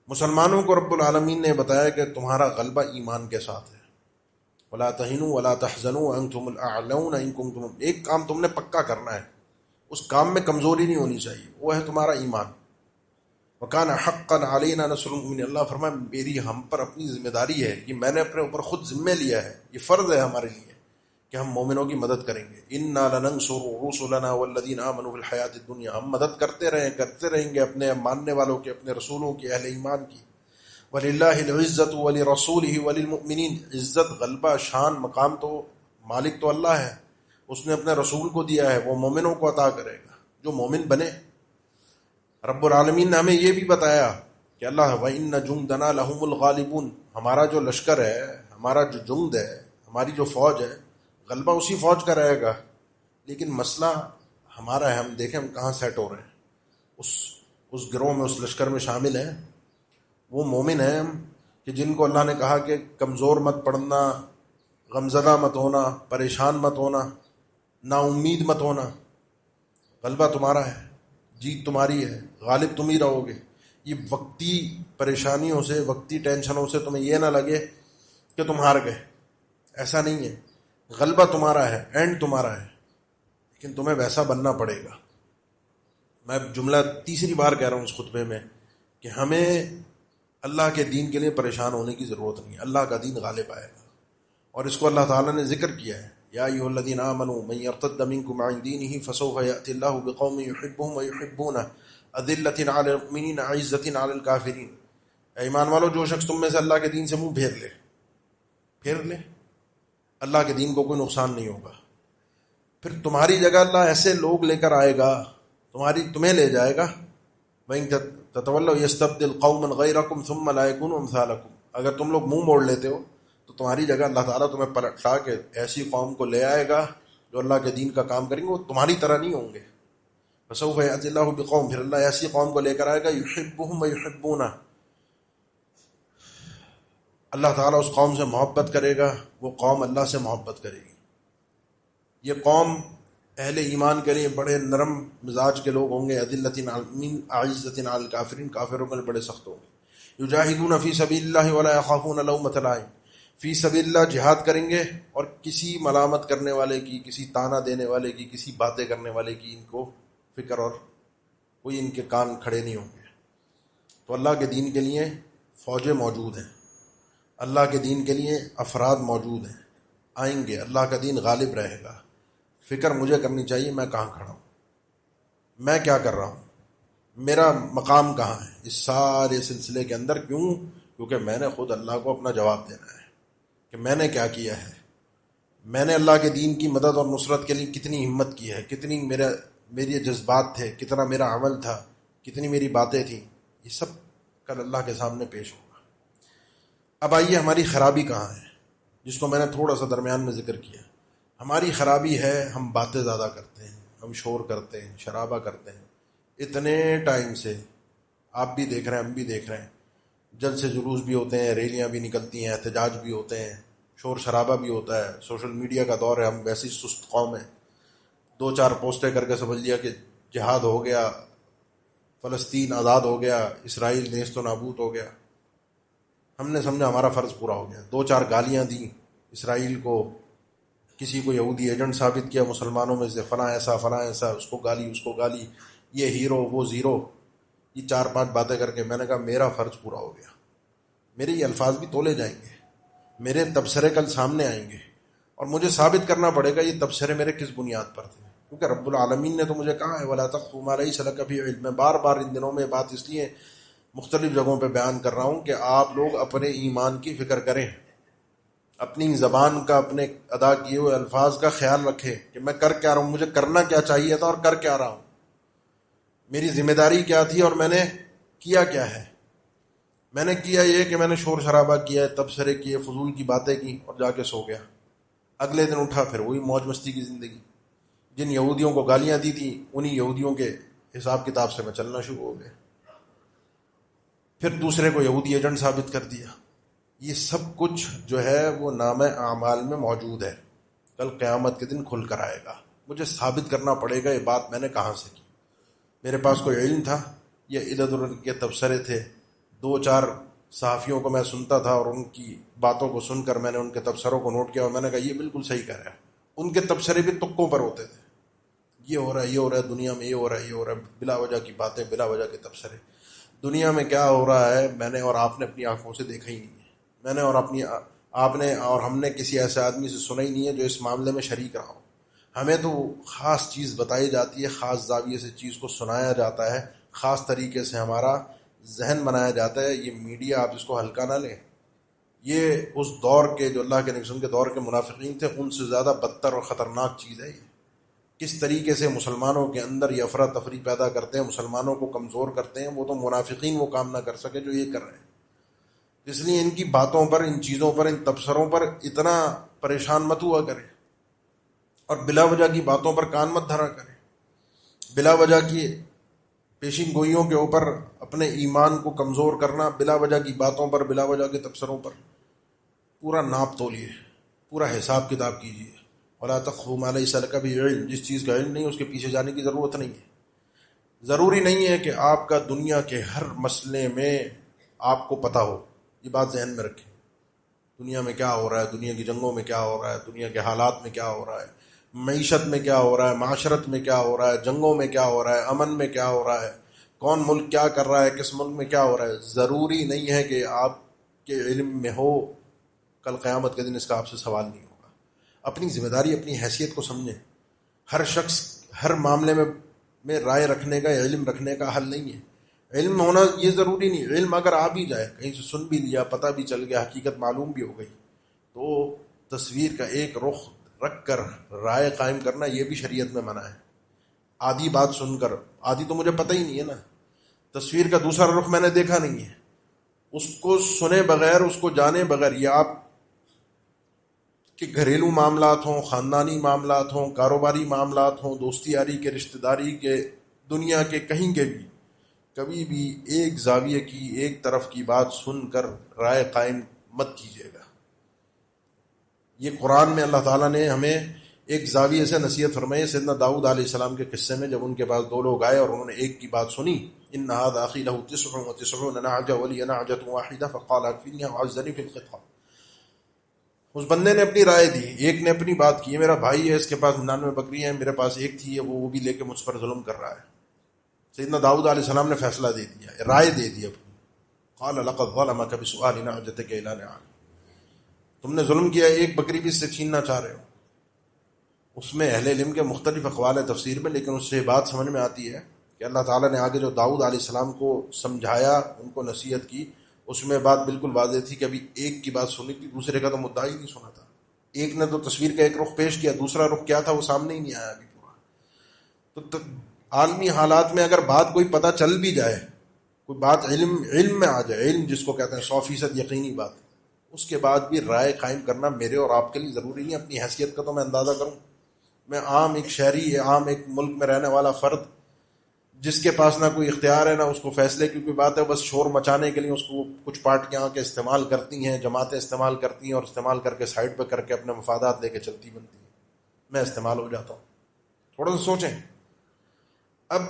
مسلمانوں کو رب العالمین نے بتایا کہ تمہارا غلبہ ایمان کے ساتھ ہے. وَلَا تَهِنُوا وَلَا تَحْزَنُوا وَأَنْتُمُ الْأَعْلَوْنَ إِن كُنتُم. ایک کام تم نے پکا کرنا ہے، اس کام میں کمزوری نہیں ہونی چاہیے، وہ ہے تمہارا ایمان. وَكَانَ حَقًّا عَلَيْنَا نَصْرُ الْمُؤْمِنِينَ. اللہ فرمائے میری ہم پر اپنی ذمہ داری ہے، یہ میں نے اپنے اوپر خود ذمہ لیا ہے، یہ فرض ہے ہمارے لیے کہ ہم مومنوں کی مدد کریں گے. اِنَّا لَنَنصُرُ رُسُلَنَا وَالَّذِينَ آمَنُوا فِي الْحَيَاةِ الدُّنْيَا. ہم مدد کرتے رہیں گے اپنے ماننے والوں کی، اپنے رسولوں کی، اہل ایمان کی. وَلِلَّهِ الْعِزَّةُ وَلِرَسُولِهِ وَلِلْمُؤْمِنِينَ. عزت، غلبہ، شان، مقام تو مالک تو اللہ ہے، اس نے اپنے رسول کو دیا ہے، وہ مومنوں کو عطا کرے گا جو مومن بنے. رب العالمین نے ہمیں یہ بھی بتایا کہ اللہ وَإِنَّ جُنْدَنَا لَهُمُ الْغَالِبُونَ. ہمارا جو لشکر ہے، ہمارا جو جند ہے، ہماری جو فوج ہے، غلبہ اسی فوج کا رہے گا. لیکن مسئلہ ہمارا ہے، ہم دیکھیں ہم کہاں سیٹ ہو رہے ہیں. اس گروہ میں، اس لشکر میں شامل ہیں وہ مومن ہیں کہ جن کو اللہ نے کہا کہ کمزور مت پڑنا، غمزدہ مت ہونا، پریشان مت ہونا، نا امید مت ہونا. غلبہ تمہارا ہے، جیت تمہاری ہے، غالب تم ہی رہو گے. یہ وقتی پریشانیوں سے، وقتی ٹینشنوں سے تمہیں یہ نہ لگے کہ تم ہار گئے، ایسا نہیں ہے. غلبہ تمہارا ہے، اینڈ تمہارا ہے، لیکن تمہیں ویسا بننا پڑے گا. میں جملہ تیسری بار کہہ رہا ہوں اس خطبے میں کہ ہمیں اللہ کے دین کے لیے پریشان ہونے کی ضرورت نہیں ہے. اللہ کا دین غالب آئے گا، اور اس کو اللہ تعالیٰ نے ذکر کیا ہے. یا ایھا الذین آمنوا من یرتد منکم عن دینہ فسوف یأتی اللہ بقوم یحبهم ویحبونہ اذلۃ علی المؤمنین عزۃ علی الکافرین. اے ایمان والو، جو شخص تم میں سے اللہ کے دین سے منہ پھیر لے، اللہ کے دین کو کوئی نقصان نہیں ہوگا. پھر تمہاری جگہ اللہ ایسے لوگ لے کر آئے گا، تمہیں لے جائے گا. وَإِن تَتَوَلَّوْا يَسْتَبْدِلْ قَوْمًا غَيْرَكُمْ ثُمَّ لَا يَكُونُوا أَمْثَالَكُمْ. اگر تم لوگ منہ موڑ لیتے ہو تو تمہاری جگہ اللہ تعالیٰ تمہیں پلٹا کے ایسی قوم کو لے آئے گا جو اللہ کے دین کا کام کریں گے، وہ تمہاری طرح نہیں ہوں گے. فَسَوْفَ يَأْتِي اللَّهُ بِقَوْمٍ، پھر اللہ ایسی قوم کو لے کر آئے گا يُحِبُّهُمْ وَيُحِبُّونَهُ، اللہ تعالیٰ اس قوم سے محبت کرے گا، وہ قوم اللہ سے محبت کرے گی. یہ قوم اہل ایمان کے لیے بڑے نرم مزاج کے لوگ ہوں گے. اذلۃ علی المؤمنین اعزۃ علی الکافرین، کافروں کے لیے بڑے سخت ہوں گے. یجاہدون فی سبیل اللہ ولا یخافون لومۃ لائم، فی سبیل اللہ جہاد کریں گے اور کسی ملامت کرنے والے کی، کسی تانا دینے والے کی، کسی باتیں کرنے والے کی ان کو فکر اور کوئی ان کے کان کھڑے نہیں ہوں گے. تو اللہ کے دین کے لیے فوجیں موجود ہیں، اللہ کے دین کے لیے افراد موجود ہیں، آئیں گے، اللہ کا دین غالب رہے گا. فکر مجھے کرنی چاہیے میں کہاں کھڑا ہوں، میں کیا کر رہا ہوں، میرا مقام کہاں ہے اس سارے سلسلے کے اندر. کیونکہ میں نے خود اللہ کو اپنا جواب دینا ہے کہ میں نے کیا کیا ہے، میں نے اللہ کے دین کی مدد اور نصرت کے لیے کتنی ہمت کی ہے، کتنی میرے جذبات تھے، کتنا میرا عمل تھا، کتنی میری باتیں تھیں. یہ سب کل اللہ کے سامنے پیش ہوگا. اب آئیے ہماری خرابی کہاں ہے، جس کو میں نے تھوڑا سا درمیان میں ذکر کیا. ہماری خرابی ہے ہم باتیں زیادہ کرتے ہیں، ہم شور کرتے ہیں، شرابہ کرتے ہیں. اتنے ٹائم سے آپ بھی دیکھ رہے ہیں، ہم بھی دیکھ رہے ہیں، جلسے جلوس بھی ہوتے ہیں، ریلیاں بھی نکلتی ہیں، احتجاج بھی ہوتے ہیں، شور شرابہ بھی ہوتا ہے. سوشل میڈیا کا دور ہے، ہم ویسی سست قوم ہیں، 2-4 پوسٹیں کر کے سمجھ لیا کہ جہاد ہو گیا، فلسطین آزاد ہو گیا، اسرائیل نیست و نابود ہو گیا. ہم نے سمجھا ہمارا فرض پورا ہو گیا. 2-4 گالیاں دیں اسرائیل کو، کسی کو یہودی ایجنٹ ثابت کیا مسلمانوں میں سے، فلاں ایسا، اس کو گالی، یہ ہیرو وہ زیرو. یہ 4-5 باتیں کر کے میں نے کہا میرا فرض پورا ہو گیا. میرے یہ الفاظ بھی تولے جائیں گے، میرے تبصرے کل سامنے آئیں گے اور مجھے ثابت کرنا پڑے گا یہ تبصرے میرے کس بنیاد پر تھے. کیونکہ رب العالمین نے تو مجھے کہا ہے وَلَا تَقْفُ مَا لَيْسَ لَكَ بِهِ عِلْمٌ. میں بار بار ان دنوں میں بات اس لیے مختلف جگہوں پہ بیان کر رہا ہوں کہ آپ لوگ اپنے ایمان کی فکر کریں، اپنی زبان کا، اپنے ادا کیے ہوئے الفاظ کا خیال رکھیں کہ میں کر کیا رہا ہوں، مجھے کرنا کیا چاہیے تھا اور کر کیا رہا ہوں، میری ذمہ داری کیا تھی اور میں نے کیا کیا ہے. میں نے کیا یہ کہ میں نے شور شرابہ کیا، تبصرے کیے، فضول کی باتیں کی اور جا کے سو گیا. اگلے دن اٹھا پھر وہی موج مستی کی زندگی. جن یہودیوں کو گالیاں دی تھی انہی یہودیوں کے حساب کتاب سے میں چلنا شروع ہو گیا، پھر دوسرے کو یہودی ایجنٹ ثابت کر دیا. یہ سب کچھ جو ہے وہ نامہ اعمال میں موجود ہے، کل قیامت کے دن کھل کر آئے گا. مجھے ثابت کرنا پڑے گا یہ بات میں نے کہاں سے کی. میرے پاس کوئی علم تھا، یہ ادھر ادھر کے تبصرے تھے، 2-4 صحافیوں کو میں سنتا تھا اور ان کی باتوں کو سن کر میں نے ان کے تبصروں کو نوٹ کیا اور میں نے کہا یہ بالکل صحیح کہہ رہا ہے. ان کے تبصرے بھی تکوں پر ہوتے تھے، یہ ہو رہا ہے دنیا میں، یہ ہو رہا ہے بلا وجہ کی باتیں، بلا وجہ کے تبصرے. دنیا میں کیا ہو رہا ہے میں نے اور آپ نے اپنی آنکھوں سے دیکھا ہی نہیں ہے. میں نے اور آپ نے اور ہم نے کسی ایسے آدمی سے سنا ہی نہیں ہے جو اس معاملے میں شریک رہا ہو. ہمیں تو خاص چیز بتائی جاتی ہے، خاص زاویے سے چیز کو سنایا جاتا ہے، خاص طریقے سے ہمارا ذہن بنایا جاتا ہے. یہ میڈیا آپ اس کو ہلکا نہ لیں، یہ اس دور کے جو اللہ کے نبی کے دور کے منافقین تھے ان سے زیادہ بدتر اور خطرناک چیز ہے. یہ کس طریقے سے مسلمانوں کے اندر یہ افراتفری پیدا کرتے ہیں، مسلمانوں کو کمزور کرتے ہیں. وہ تو منافقین وہ کام نہ کر سکے جو یہ کر رہے ہیں. اس لیے ان کی باتوں پر، ان چیزوں پر، ان تبصروں پر اتنا پریشان مت ہوا کریں اور بلا وجہ کی باتوں پر کان مت دھرا کریں. بلا وجہ کی پیشین گوئیوں کے اوپر اپنے ایمان کو کمزور کرنا، بلا وجہ کی باتوں پر، بلا وجہ کے تبصروں پر پورا ناپ تولیے، پورا حساب کتاب کیجیے. وَلَا تَقْفُ مَا لَيْسَ لَكَ بِهِ عِلْمٌ. جس چیز کا علم نہیں اس کے پیچھے جانے کی ضرورت نہیں ہے. ضروری نہیں ہے کہ آپ کا دنیا کے ہر مسئلے میں آپ کو پتہ ہو. یہ بات ذہن میں رکھیں. دنیا میں کیا ہو رہا ہے، دنیا کی جنگوں میں کیا ہو رہا ہے، دنیا کے حالات میں کیا ہو رہا ہے، معیشت میں کیا ہو رہا ہے، معاشرت میں کیا ہو رہا ہے، جنگوں میں کیا ہو رہا ہے، امن میں کیا ہو رہا ہے، کون ملک کیا کر رہا ہے، کس ملک میں کیا ہو رہا ہے. ضروری نہیں ہے کہ آپ کے علم میں ہو. کل قیامت کے دن اس کا آپ سے سوال نہیں ہوگا. اپنی ذمہ داری اپنی حیثیت کو سمجھیں. ہر شخص ہر معاملے میں رائے رکھنے کا یا علم رکھنے کا حل نہیں ہے. علم ہونا یہ ضروری نہیں. علم اگر آ بھی جائے, کہیں سے سن بھی لیا, پتہ بھی چل گیا, حقیقت معلوم بھی ہو گئی, تو تصویر کا ایک رخ رکھ کر رائے قائم کرنا یہ بھی شریعت میں منع ہے. آدھی بات سن کر, آدھی تو مجھے پتہ ہی نہیں ہے نا, تصویر کا دوسرا رخ میں نے دیکھا نہیں ہے, اس کو سنے بغیر, اس کو جانے بغیر, یہ آپ کہ گھریلو معاملات ہوں, خاندانی معاملات ہوں, کاروباری معاملات ہوں, دوستی یاری کے, رشتہ داری کے, دنیا کے کہیں کے بھی, کبھی بھی ایک زاویے کی, ایک طرف کی بات سن کر رائے قائم مت کیجیے گا. یہ قرآن میں اللہ تعالیٰ نے ہمیں ایک زاویے سے نصیحت فرمائی. سیدنا داؤد علیہ السلام کے قصے میں جب ان کے پاس دو لوگ آئے اور انہوں نے ایک کی بات سنی, ان هذا اخی له 99 نعجة ولي نعجة واحدة فقال اكفنيها وعزني في الخطاب. اس بندے نے اپنی رائے دی, ایک نے اپنی بات کی, میرا بھائی ہے, اس کے پاس 99 بکریاں ہیں, میرے پاس ایک تھی, وہ بھی لے کے مجھ پر ظلم کر رہا ہے. سیدنا داؤد علیہ السلام نے فیصلہ دے دیا, رائے دے دی اپنی. قال لقد ظلمك بسؤال نعجتك الى نعام, تم نے ظلم کیا, ایک بکری بھی اس سے چھیننا چاہ رہے ہو. اس میں اہل علم کے مختلف اقوال ہیں تفسیر میں, لیکن اس سے بات سمجھ میں آتی ہے کہ اللہ تعالیٰ نے آگے جو داؤد علیہ السلام کو سمجھایا, ان کو نصیحت کی, اس میں بات بالکل واضح تھی کہ ابھی ایک کی بات سنی تھی, دوسرے کا تو مدعا ہی نہیں سنا تھا. ایک نے تو تصویر کا ایک رخ پیش کیا, دوسرا رخ کیا تھا وہ سامنے ہی نہیں آیا ابھی پورا. تو عالمی حالات میں اگر بات کوئی پتہ چل بھی جائے, کوئی بات علم میں آ جائے, علم جس کو کہتے ہیں 100% یقینی بات, اس کے بعد بھی رائے قائم کرنا میرے اور آپ کے لیے ضروری نہیں. اپنی حیثیت کا تو میں اندازہ کروں, میں عام ایک شہری, عام ایک ملک میں رہنے والا فرد, جس کے پاس نہ کوئی اختیار ہے نہ اس کو فیصلے کی کوئی بات ہے, بس شور مچانے کے لیے اس کو کچھ پارٹیاں آ کے استعمال کرتی ہیں, جماعتیں استعمال کرتی ہیں, اور استعمال کر کے سائڈ پہ کر کے اپنے مفادات لے کے چلتی بنتی ہیں. میں استعمال ہو جاتا ہوں. تھوڑا سا سوچیں, اب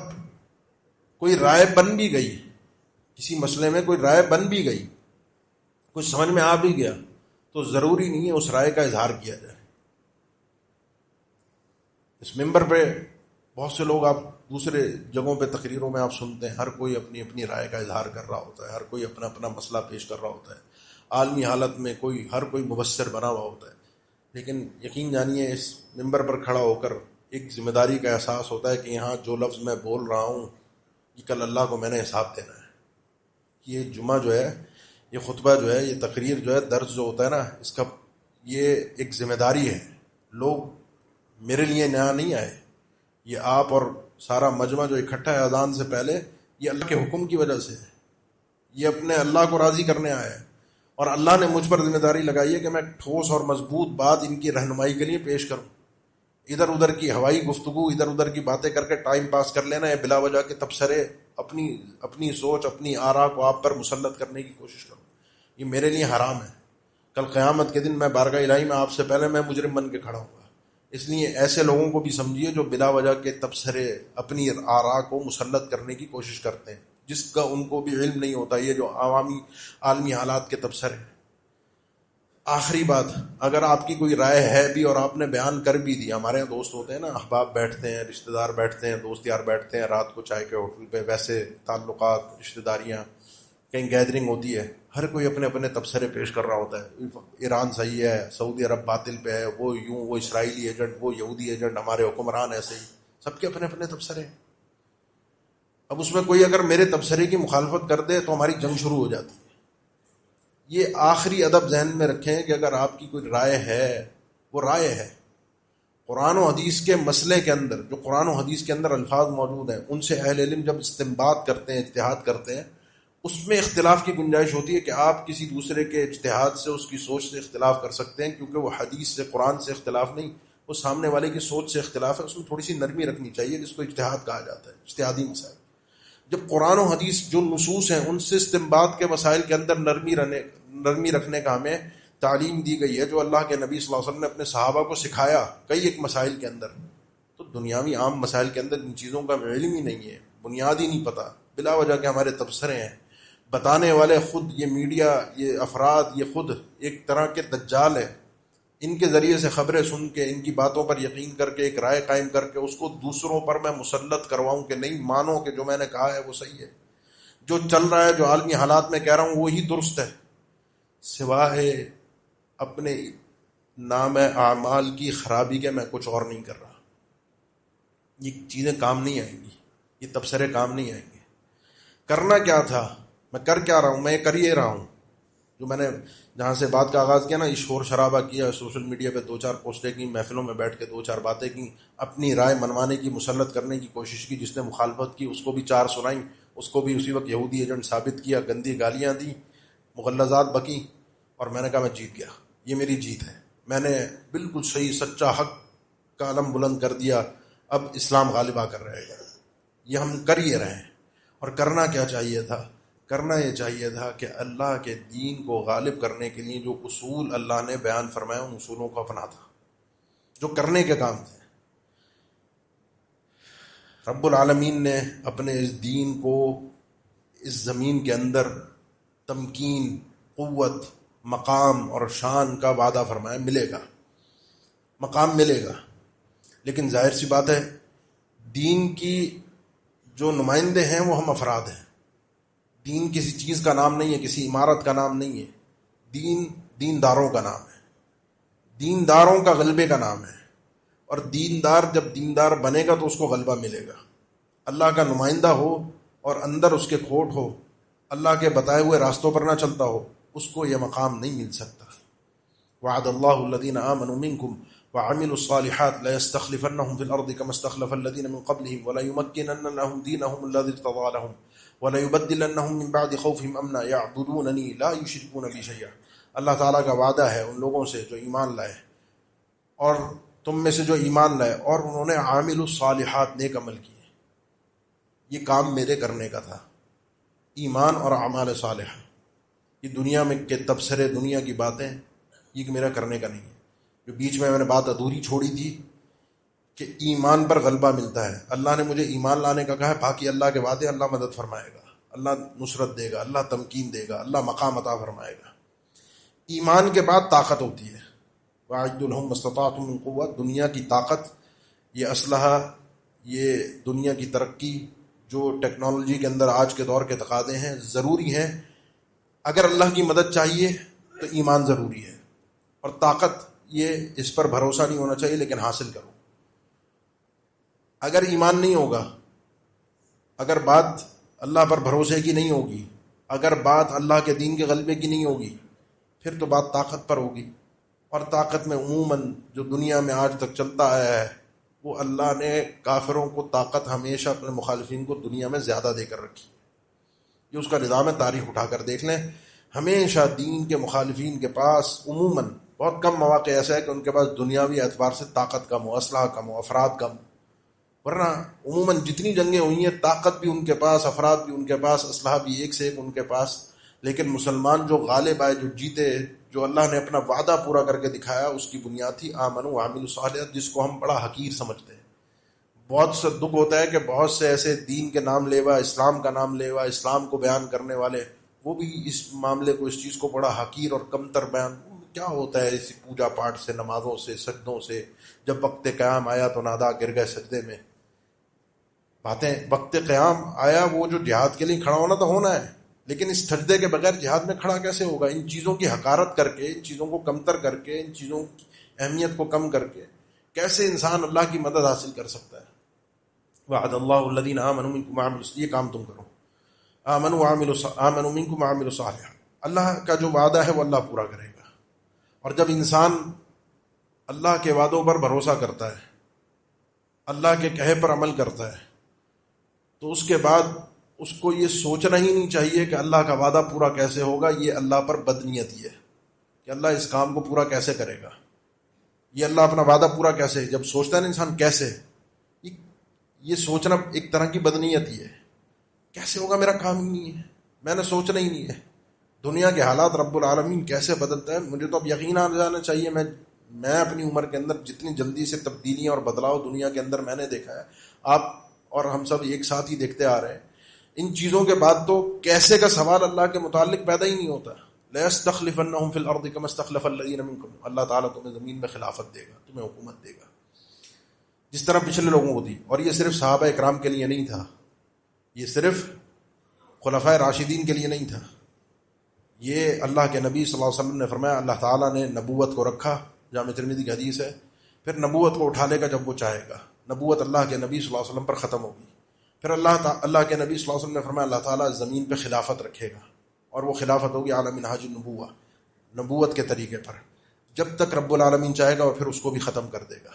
کوئی رائے بن بھی گئی, کسی مسئلے میں کوئی رائے بن بھی گئی, کچھ سمجھ میں آ بھی گیا, تو ضروری نہیں ہے اس رائے کا اظہار کیا جائے. اس ممبر پہ بہت سے لوگ, آپ دوسرے جگہوں پہ تقریروں میں آپ سنتے ہیں, ہر کوئی اپنی اپنی رائے کا اظہار کر رہا ہوتا ہے, ہر کوئی اپنا اپنا مسئلہ پیش کر رہا ہوتا ہے, عالمی حالت میں ہر کوئی مبصر بنا ہوا ہوتا ہے. لیکن یقین جانیے, اس ممبر پر کھڑا ہو کر ایک ذمہ داری کا احساس ہوتا ہے کہ یہاں جو لفظ میں بول رہا ہوں یہ کل اللہ کو میں نے حساب دینا ہے. یہ جمعہ جو ہے, یہ خطبہ جو ہے, یہ تقریر جو ہے, درس جو ہوتا ہے نا, اس کا یہ ایک ذمہ داری ہے. لوگ میرے لیے نیا نہیں آئے, یہ آپ اور سارا مجمع جو اکٹھا ہے اذان سے پہلے, یہ اللہ کے حکم کی وجہ سے ہے. یہ اپنے اللہ کو راضی کرنے آیا ہے, اور اللہ نے مجھ پر ذمہ داری لگائی ہے کہ میں ٹھوس اور مضبوط بات ان کی رہنمائی کے لیے پیش کروں. ادھر ادھر کی ہوائی گفتگو, ادھر ادھر کی باتیں کر کے ٹائم پاس کر لینا, یہ بلا وجہ کے تبصرے, اپنی سوچ, اپنی آرا کو آپ پر مسلط کرنے کی کوشش کروں, یہ میرے لیے حرام ہے. کل قیامت کے دن میں بارگاہ الہی میں آپ سے پہلے میں مجرم بن کے کھڑا ہوں گا. اس لیے ایسے لوگوں کو بھی سمجھیے جو بلا وجہ کے تبصرے, اپنی آرا کو مسلط کرنے کی کوشش کرتے ہیں, جس کا ان کو بھی علم نہیں ہوتا. یہ جو عالمی حالات کے تبصرے. آخری بات, اگر آپ کی کوئی رائے ہے بھی اور آپ نے بیان کر بھی دیا, ہمارے یہاں دوست ہوتے ہیں نا, احباب بیٹھتے ہیں, رشتہ دار بیٹھتے ہیں, دوست یار بیٹھتے ہیں رات کو چائے کے ہوٹل پہ, ویسے تعلقات, رشتہ داریاں, کہیں گیدرنگ ہوتی ہے, ہر کوئی اپنے اپنے تبصرے پیش کر رہا ہوتا ہے. ایران صحیح ہے, سعودی عرب باطل پہ ہے, وہ یوں, وہ اسرائیلی ایجنٹ, وہ یہودی ایجنٹ, ہمارے حکمران ایسے ہی, سب کے اپنے اپنے تبصرے. اب اس میں کوئی اگر میرے تبصرے کی مخالفت کر دے تو ہماری جنگ شروع ہو جاتی ہے. یہ آخری ادب ذہن میں رکھیں کہ اگر آپ کی کوئی رائے ہے, وہ رائے ہے. قرآن و حدیث کے مسئلے کے اندر, جو قرآن و حدیث کے اندر الفاظ موجود ہیں, ان سے اہل علم جب استنباط کرتے ہیں, اجتہاد کرتے ہیں, اس میں اختلاف کی گنجائش ہوتی ہے کہ آپ کسی دوسرے کے اجتہاد سے, اس کی سوچ سے اختلاف کر سکتے ہیں, کیونکہ وہ حدیث سے, قرآن سے اختلاف نہیں, وہ سامنے والے کی سوچ سے اختلاف ہے. اس میں تھوڑی سی نرمی رکھنی چاہیے, جس کو اجتہاد کہا جاتا ہے, اجتہادی مسائل. جب قرآن و حدیث جو نصوص ہیں ان سے استنباط کے مسائل کے اندر نرمی رکھنے کا ہمیں تعلیم دی گئی ہے, جو اللہ کے نبی صلی اللہ علیہ وسلم نے اپنے صحابہ کو سکھایا کئی ایک مسائل کے اندر, تو دنیاوی عام مسائل کے اندر ان چیزوں کا علم ہی نہیں ہے, بنیاد ہی نہیں پتہ, بلا وجہ کے ہمارے تبصرے ہیں. بتانے والے خود یہ میڈیا, یہ افراد, یہ خود ایک طرح کے دجال ہیں. ان کے ذریعے سے خبریں سن کے, ان کی باتوں پر یقین کر کے, ایک رائے قائم کر کے, اس کو دوسروں پر میں مسلط کرواؤں کہ نہیں مانو کہ جو میں نے کہا ہے وہ صحیح ہے, جو چل رہا ہے, جو عالمی حالات میں کہہ رہا ہوں وہی درست ہے, سوائے اپنے نام اعمال کی خرابی کے میں کچھ اور نہیں کر رہا. یہ چیزیں کام نہیں آئیں گی، یہ تبصرے کام نہیں آئیں گے. کرنا کیا تھا، میں کر کیا رہا ہوں، میں کر یہ رہا ہوں. جو میں نے جہاں سے بات کا آغاز کیا نا، یہ شور شرابہ کیا، سوشل میڈیا پہ 2-4 پوسٹیں کی، محفلوں میں بیٹھ کے 2-4 باتیں کی، اپنی رائے منوانے کی، مسلط کرنے کی کوشش کی. جس نے مخالفت کی اس کو بھی 4 سنائیں، اس کو بھی اسی وقت یہودی ایجنٹ ثابت کیا، گندی گالیاں دی، مغلظات بکی، اور میں نے کہا میں جیت گیا، یہ میری جیت ہے. میں نے بالکل صحیح سچا حق کا علم بلند کر دیا. اب اسلام غالب آ کر رہے گا. یہ ہم کر یہ رہے ہیں. اور کرنا کیا چاہیے تھا؟ کرنا یہ چاہیے تھا کہ اللہ کے دین کو غالب کرنے کے لیے جو اصول اللہ نے بیان فرمایا ان اصولوں کو اپنا تھا، جو کرنے کے کام تھے. رب العالمین نے اپنے اس دین کو اس زمین کے اندر تمکین، قوت، مقام اور شان کا وعدہ فرمایا. ملے گا، مقام ملے گا. لیکن ظاہر سی بات ہے دین کی جو نمائندے ہیں وہ ہم افراد ہیں. دین کسی چیز کا نام نہیں ہے، کسی عمارت کا نام نہیں ہے. دین دینداروں کا نام ہے، دینداروں کا غلبے کا نام ہے. اور دیندار جب دیندار بنے گا تو اس کو غلبہ ملے گا. اللہ کا نمائندہ ہو اور اندر اس کے کھوٹ ہو، اللہ کے بتائے ہوئے راستوں پر نہ چلتا ہو، اس کو یہ مقام نہیں مل سکتا. وعد اللہ الذین آمنوا منکم وعملوا الصالحات ليستخلفنهم في الأرض كما استخلف الذين من قبلهم وليمكنن لهم دينهم الذي ارتضى لهم وَلَيُبَدِّلَنَّهُم مِّن بَعْدِ خَوْفِهِمْ أَمْنًا يَعْبُدُونَنِي لَا يُشْرِكُونَ بِي شَيْئًا. اللہ تعالیٰ کا وعدہ ہے ان لوگوں سے جو ایمان لائے، اور تم میں سے جو ایمان لائے اور انہوں نے عامل الصالحات نیک عمل کیے. یہ کام میرے کرنے کا تھا، ایمان اور اعمال صالحہ. یہ دنیا میں کے تبصرے، دنیا کی باتیں، یہ میرا کرنے کا نہیں ہے. جو بیچ میں نے بات ادھوری چھوڑی تھی کہ ایمان پر غلبہ ملتا ہے. اللہ نے مجھے ایمان لانے کا کہا ہے، باقی اللہ کے وعدے، اللہ مدد فرمائے گا، اللہ نصرت دے گا، اللہ تمکین دے گا، اللہ مقام عطا فرمائے گا. ایمان کے بعد طاقت ہوتی ہے. وَأَعِدُّوا لَهُم مَّا اسْتَطَعْتُم مِّن قُوَّةٍ. دنیا کی طاقت، یہ اسلحہ، یہ دنیا کی ترقی جو ٹیکنالوجی کے اندر آج کے دور کے تقاضے ہیں، ضروری ہیں. اگر اللہ کی مدد چاہیے تو ایمان ضروری ہے. اور طاقت، یہ اس پر بھروسہ نہیں ہونا چاہیے لیکن حاصل کرو. اگر ایمان نہیں ہوگا، اگر بات اللہ پر بھروسے کی نہیں ہوگی، اگر بات اللہ کے دین کے غلبے کی نہیں ہوگی، پھر تو بات طاقت پر ہوگی. اور طاقت میں عموماً جو دنیا میں آج تک چلتا آیا ہے، وہ اللہ نے کافروں کو طاقت ہمیشہ اپنے مخالفین کو دنیا میں زیادہ دے کر رکھی. یہ اس کا نظام ہے. تاریخ اٹھا کر دیکھ لیں، ہمیشہ دین کے مخالفین کے پاس عموماً بہت کم مواقع ایسا ہے کہ ان کے پاس دنیاوی اعتبار سے طاقت کم ہو، اسلحہ کم ہو، افراد کم. ورنہ عموماً جتنی جنگیں ہوئی ہیں، طاقت بھی ان کے پاس، افراد بھی ان کے پاس، اسلحہ بھی ایک سے ایک ان کے پاس. لیکن مسلمان جو غالب آئے، جو جیتے، جو اللہ نے اپنا وعدہ پورا کر کے دکھایا، اس کی بنیاد تھی آمنوا وعملوا الصالحات، جس کو ہم بڑا حقیر سمجھتے ہیں. بہت سے دکھ ہوتا ہے کہ بہت سے ایسے دین کے نام لیوا، اسلام کا نام لیوا، اسلام کو بیان کرنے والے، وہ بھی اس معاملے کو، اس چیز کو بڑا حقیر اور کمتر بیان. کیا ہوتا ہے اس پوجا پاٹ سے، نمازوں سے، سجدوں سے؟ جب وقت قیام آیا تو نادا گر گئے سجدے میں. باتیں وقت قیام آیا، وہ جو جہاد کے لیے کھڑا ہونا تو ہونا ہے، لیکن اس سجدے کے بغیر جہاد میں کھڑا کیسے ہوگا؟ ان چیزوں کی حقارت کر کے، ان چیزوں کو کمتر کر کے، ان چیزوں کی اہمیت کو کم کر کے کیسے انسان اللہ کی مدد حاصل کر سکتا ہے؟ وعد اللہ الذین آمنوا منکم وعملوا، یہ کام تم کرو. آمنوا منکم وعملوا الصالحات. اللہ کا جو وعدہ ہے وہ اللہ پورا کرے گا. اور جب انسان اللہ کے وعدوں پر بھروسہ کرتا ہے، اللہ کے کہے پر عمل کرتا ہے، تو اس کے بعد اس کو یہ سوچنا ہی نہیں چاہیے کہ اللہ کا وعدہ پورا کیسے ہوگا. یہ اللہ پر بدنیتی ہے کہ اللہ اس کام کو پورا کیسے کرے گا، یہ اللہ اپنا وعدہ پورا کیسے. جب سوچتا ہے نا انسان کیسے، یہ سوچنا ایک طرح کی بدنیتی ہے. کیسے ہوگا، میرا کام ہی نہیں ہے، میں نے سوچنا ہی نہیں ہے. دنیا کے حالات رب العالمین کیسے بدلتا ہے، مجھے تو اب یقین آ جانا چاہیے. میں اپنی عمر کے اندر جتنی جلدی سے تبدیلیاں اور بدلاؤ دنیا کے اندر میں نے دیکھا ہے، آپ اور ہم سب ایک ساتھ ہی دیکھتے آ رہے ہیں. ان چیزوں کے بعد تو کیسے کا سوال اللہ کے متعلق پیدا ہی نہیں ہوتا. لَيَسْتَخْلِفَنَّهُمْ فِي الْأَرْضِ كَمَا اسْتَخْلَفَ الَّذِينَ مِنكُمْ. اللہ تعالیٰ تمہیں زمین میں خلافت دے گا، تمہیں حکومت دے گا جس طرح پچھلے لوگوں کو دی. اور یہ صرف صحابہ اکرام کے لیے نہیں تھا، یہ صرف خلفائے راشدین کے لیے نہیں تھا. یہ اللہ کے نبی صلی اللہ علیہ وسلم نے فرمایا، اللہ تعالیٰ نے نبوت کو رکھا جامع ترمذی کی حدیث ہے، پھر نبوت کو اٹھا لے گا جب وہ چاہے گا. نبوت اللہ کے نبی صلی اللہ علیہ وسلم پر ختم ہوگی. پھر اللہ کے نبی صلی اللہ علیہ وسلم نے فرمایا اللہ تعالیٰ زمین پہ خلافت رکھے گا، اور وہ خلافت ہوگی اعلی منہاج النبوہ، نبوت کے طریقے پر، جب تک رب العالمین چاہے گا، اور پھر اس کو بھی ختم کر دے گا.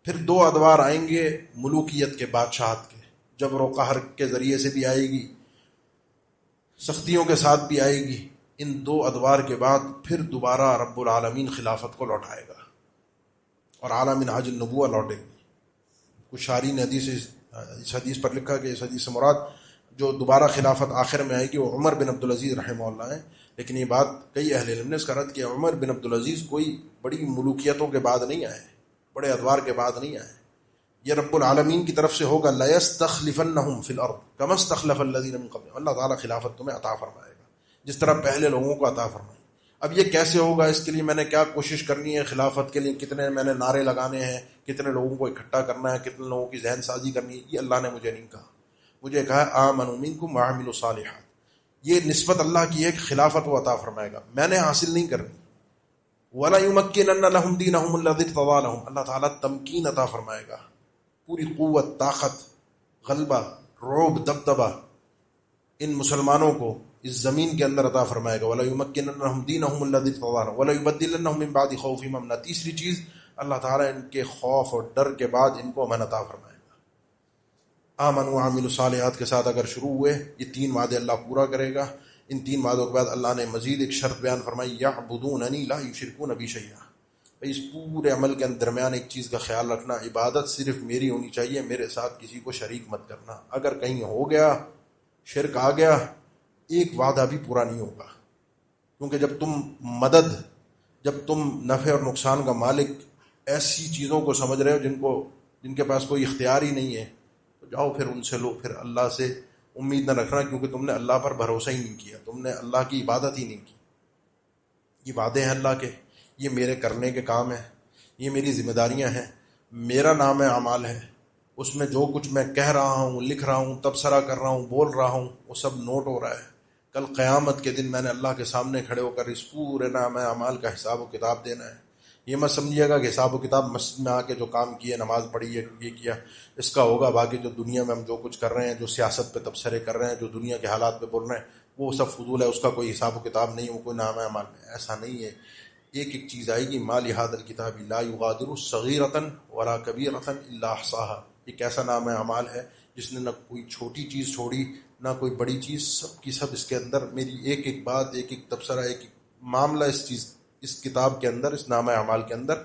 پھر 2 ادوار آئیں گے ملوکیت کے، بادشاہت کے، جبر و قہر کے ذریعے سے بھی آئے گی، سختیوں کے ساتھ بھی آئے گی. ان 2 ادوار کے بعد پھر دوبارہ رب العالمین خلافت کو لوٹائے گا اور اعلی منہاج النبوہ لوٹے گی. کچھ شارحین نے اس حدیث پر لکھا کہ اس حدیث سے مراد جو دوبارہ خلافت آخر میں آئے گی وہ عمر بن عبدالعزیز رحمہ اللہ ہے. لیکن یہ بات کئی اہل علم نے اس کا رد کیا. عمر بن عبدالعزیز کوئی بڑی ملوکیتوں کے بعد نہیں آئے، بڑے ادوار کے بعد نہیں آئے. یہ رب العالمین کی طرف سے ہوگا، لَيَسْتَخْلِفَنَّهُمْ فِي الْأَرْضِ كَمَا اسْتَخْلَفَ الَّذِينَ مِن قَبْلِهِمْ. اللہ تعالیٰ خلافت تمہیں عطا فرمائے گا جس طرح پہلے لوگوں کو عطا فرمائی. اب یہ کیسے ہوگا، اس کے لیے میں نے کیا کوشش کرنی ہے، خلافت کے لیے کتنے میں نے نعرے لگانے ہیں، کتنے لوگوں کو اکٹھا کرنا ہے، کتنے لوگوں کی ذہن سازی کرنی ہے، یہ اللہ نے مجھے نہیں کہا. مجھے کہا آمنوا منکم وعملوا الصالحات. یہ نسبت اللہ کی ہے کہ خلافت وہ عطا فرمائے گا، میں نے حاصل نہیں کرنی. وَلَا يُمَكِّنَنَّ لَهُمْ دِينَهُمُ الَّذِي ارْتَضَىٰ لَهُمْ. اللہ تعالیٰ تمکین عطا فرمائے گا، پوری قوت، طاقت، غلبہ، رعب، دبدبہ ان مسلمانوں کو اس زمین کے اندر عطا فرمائے گا. وَلَا يُمَكِّنَنَّ لَهُمْ دِينَهُمُ الَّذِي ارْتَضَىٰ لَهُمْ وَلَا يُبَدِّلَنَّهُم مِّن بَعْدِ خَوْفِهِمْ أَمْنًا. تیسری چیز، اللہ تعالیٰ ان کے خوف اور ڈر کے بعد ان کو امن عطا فرمائے گا. آمنوا وعملوا الصالحات کے ساتھ اگر شروع ہوئے، یہ 3 وعدے اللہ پورا کرے گا. ان 3 وعدوں کے بعد اللہ نے مزید ایک شرط بیان فرمائی، یعبدوننی لا یشرکون بی شیئا. اس پورے عمل کے درمیان ایک چیز کا خیال رکھنا، عبادت صرف میری ہونی چاہیے، میرے ساتھ کسی کو شریک مت کرنا. اگر کہیں ہو گیا، شرک آ گیا، ایک وعدہ بھی پورا نہیں ہوگا. کیونکہ جب تم نفع اور نقصان کا مالک ایسی چیزوں کو سمجھ رہے ہو جن کے پاس کوئی اختیار ہی نہیں ہے، تو جاؤ پھر ان سے لو. پھر اللہ سے امید نہ رکھنا، کیونکہ تم نے اللہ پر بھروسہ ہی نہیں کیا، تم نے اللہ کی عبادت ہی نہیں کی. یہ وعدے ہیں اللہ کے، یہ میرے کرنے کے کام ہیں، یہ میری ذمہ داریاں ہیں، میرا نام اعمال ہے. اس میں جو کچھ میں کہہ رہا ہوں، لکھ رہا ہوں، تبصرہ کر رہا ہوں، بول رہا ہوں، وہ سب نوٹ ہو رہا ہے. کل قیامت کے دن میں نے اللہ کے سامنے کھڑے ہو کر اس پورے نام اعمال کا حساب و کتاب دینا ہے. یہ مت سمجھیے گا کہ حساب و کتاب مسجد میں آ کے جو کام کیے، نماز پڑھی ہے، یہ کیا، اس کا ہوگا. باقی جو دنیا میں ہم جو کچھ کر رہے ہیں، جو سیاست پہ تبصرے کر رہے ہیں، جو دنیا کے حالات پہ بول رہے ہیں، وہ سب فضول ہے، اس کا کوئی حساب و کتاب نہیں، وہ کوئی نام اعمال نہیں. ایسا نہیں ہے. ایک ایک چیز آئے گی. ما لہذا الکتاب لا یغادر صغیرۃ ولا کبیرۃ الا احصاها. ایک ایسا نام اعمال ہے جس نے نہ کوئی چھوٹی چیز چھوڑی، نہ کوئی بڑی چیز، سب کی سب اس کے اندر میری ایک ایک بات، ایک ایک تبصرہ، ایک ایک معاملہ اس کتاب کے اندر، اس نامہ اعمال کے اندر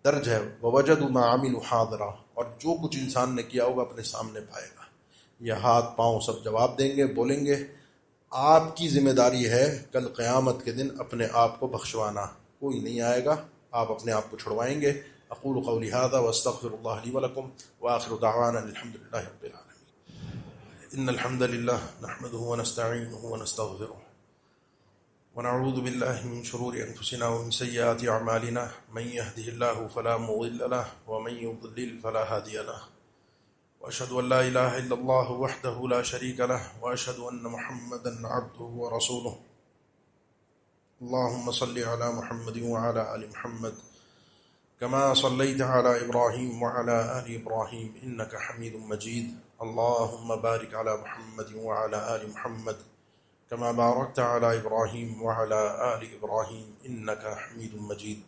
درج ہے. ووجدوا ما عملوا حاضرا. اور جو کچھ انسان نے کیا ہوگا اپنے سامنے پائے گا. یہ ہاتھ پاؤں سب جواب دیں گے، بولیں گے. آپ کی ذمہ داری ہے کل قیامت کے دن اپنے آپ کو بخشوانا. کوئی نہیں آئے گا، آپ اپنے آپ کو چھڑوائیں گے. اقول قولی ھذا واستغفر اللہ لی ولکم وآخر دعوانا الحمد للہ رب العالمین. ان الحمد للہ نحمده ونستعینه ونستغفره ونعوذ باللہ من شرور انفسنا ومن سیئات اعمالنا. من يهده الله فلا مضل له ومن يضلل فلا هادي له. واشهد ان لا اله الا الله وحده لا شريك له واشهد ان محمدا عبده ورسوله. اللهم صل على محمد وعلى آل محمد كما صليت على إبراهيم وعلى آل إبراهيم إنك حميد مجيد. اللهم بارك على محمد وعلى آل محمد كما باركت على إبراهيم وعلى آل إبراهيم إنك حميد مجيد.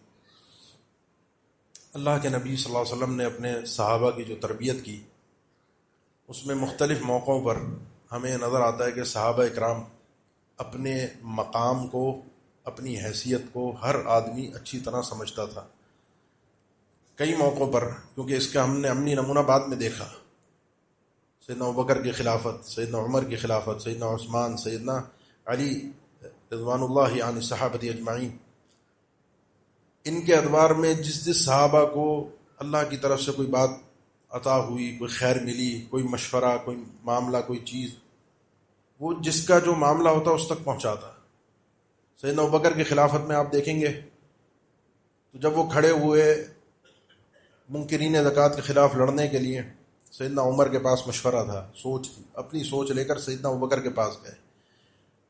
اللہ کے نبی صلی اللہ علیہ وسلم نے اپنے صحابہ کی جو تربیت کی، اس میں مختلف موقعوں پر ہمیں نظر آتا ہے کہ صحابہ اکرام اپنے مقام کو، اپنی حیثیت کو ہر آدمی اچھی طرح سمجھتا تھا. کئی موقعوں پر، کیونکہ اس کا ہم نے عملی نمونہ بعد میں دیکھا، سیدنا ابوبکر کی خلافت، سیدنا عمر کی خلافت، سیدنا عثمان، سیدنا علی رضوان اللہ عن الصحابۃ اجمعین. ان کے ادوار میں جس صحابہ کو اللہ کی طرف سے کوئی بات عطا ہوئی، کوئی خیر ملی، کوئی مشورہ، کوئی معاملہ، کوئی چیز، وہ جس کا جو معاملہ ہوتا اس تک پہنچاتا. سیدنا ابوبکر کی خلافت میں آپ دیکھیں گے تو جب وہ کھڑے ہوئے منکرین زکوٰۃ کے خلاف لڑنے کے لیے، سیدنا عمر کے پاس مشورہ تھا، سوچ تھی، اپنی سوچ لے کر سیدنا ابوبکر کے پاس گئے.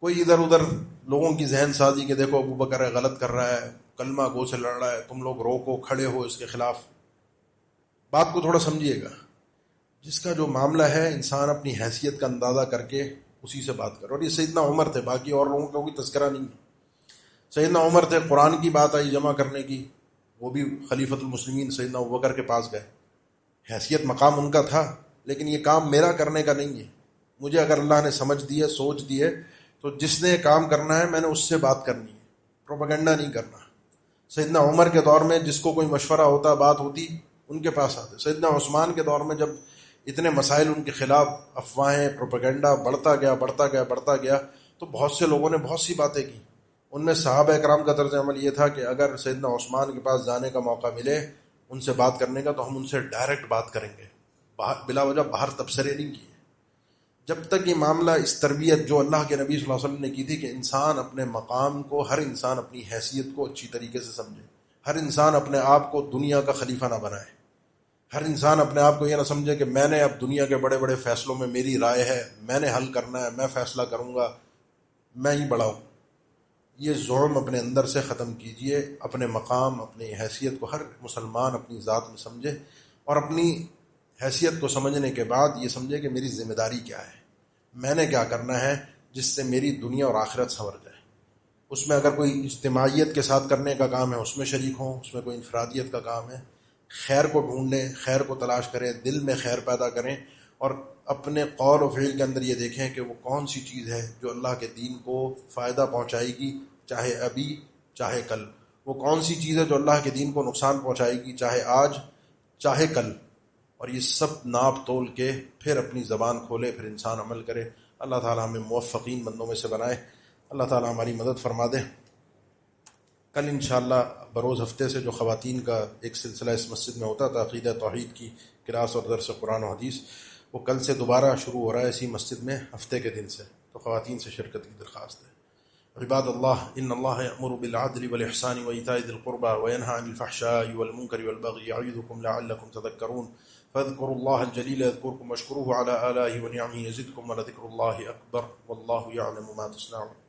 کوئی ادھر ادھر لوگوں کی ذہن سازی کہ دیکھو ابوبکر غلط کر رہا ہے، کلمہ گو سے لڑ رہا ہے، تم لوگ روکو، کھڑے ہو اس کے خلاف. بات کو تھوڑا سمجھیے گا. جس کا جو معاملہ ہے انسان اپنی حیثیت کا اندازہ کر کے اسی سے بات کرے. اور یہ سیدنا عمر تھے، باقی اور لوگوں کا کوئی تذکرہ نہیں ہے. سیدنا عمر تھے، قرآن کی بات آئی جمع کرنے کی، وہ بھی خلیفۃ المسلمین سیدنا ابوبکر کے پاس گئے. حیثیت مقام ان کا تھا، لیکن یہ کام میرا کرنے کا نہیں ہے. مجھے اگر اللہ نے سمجھ دی ہے، سوچ دی ہے، تو جس نے کام کرنا ہے میں نے اس سے بات کرنی ہے، پروپیگنڈا نہیں کرنا. سیدنا عمر کے دور میں جس کو کوئی مشورہ ہوتا، بات ہوتی، ان کے پاس آتے. سیدنا عثمان کے دور میں جب اتنے مسائل ان کے خلاف، افواہیں، پروپیگنڈا بڑھتا گیا تو بہت سے لوگوں نے بہت سی باتیں کی. ان میں صحابہ اکرام کا طرز عمل یہ تھا کہ اگر سیدنا عثمان کے پاس جانے کا موقع ملے ان سے بات کرنے کا، تو ہم ان سے ڈائریکٹ بات کریں گے، بلا وجہ باہر تبصرے نہیں کیے. جب تک یہ معاملہ، اس تربیت جو اللہ کے نبی صلی اللہ علیہ وسلم نے کی تھی کہ انسان اپنے مقام کو، ہر انسان اپنی حیثیت کو اچھی طریقے سے سمجھے. ہر انسان اپنے آپ کو دنیا کا خلیفہ نہ بنائے. ہر انسان اپنے آپ کو یہ نہ سمجھے کہ میں نے اب دنیا کے بڑے بڑے فیصلوں میں میری رائے ہے، میں نے حل کرنا ہے، میں فیصلہ کروں گا، میں ہی بڑا ہوں. یہ ظلم اپنے اندر سے ختم کیجئے. اپنے مقام، اپنی حیثیت کو ہر مسلمان اپنی ذات میں سمجھے، اور اپنی حیثیت کو سمجھنے کے بعد یہ سمجھے کہ میری ذمہ داری کیا ہے، میں نے کیا کرنا ہے جس سے میری دنیا اور آخرت سنور جائے. اس میں اگر کوئی اجتماعیت کے ساتھ کرنے کا کام ہے اس میں شریک ہوں، اس میں کوئی انفرادیت کا کام ہے، خیر کو ڈھونڈیں، خیر کو تلاش کریں، دل میں خیر پیدا کریں، اور اپنے قول و فعل کے اندر یہ دیکھیں کہ وہ کون سی چیز ہے جو اللہ کے دین کو فائدہ پہنچائے گی، چاہے ابھی چاہے کل. وہ کون سی چیز ہے جو اللہ کے دین کو نقصان پہنچائے گی، چاہے آج چاہے کل. اور یہ سب ناپ تول کے پھر اپنی زبان کھولے، پھر انسان عمل کرے. اللہ تعالیٰ ہمیں موفقین بندوں میں سے بنائے. اللہ تعالیٰ ہماری مدد فرما دے. کل انشاءاللہ بروز ہفتے سے جو خواتین کا ایک سلسلہ اس مسجد میں ہوتا تھا، عقیدہ توحید کی کلاس اور درس قرآن و حدیث، وہ کل سے دوبارہ شروع ہو رہا ہے اسی مسجد میں ہفتے کے دن سے. تو خواتین سے شرکت کی درخواست ہے. عباد اللہ، ان اللہ یأمر بالعدل والاحسان وایتاء ذی القربى وینہی عن الفحشاء والمنکر والبغی یعظکم لعلکم تذکرون. فاذکروا اللہ الجلیل یذکرکم واشکروہ علی آلائہ ونعمہ یزدکم ولذکر اللہ اکبر واللہ یعلم ما تصنعون.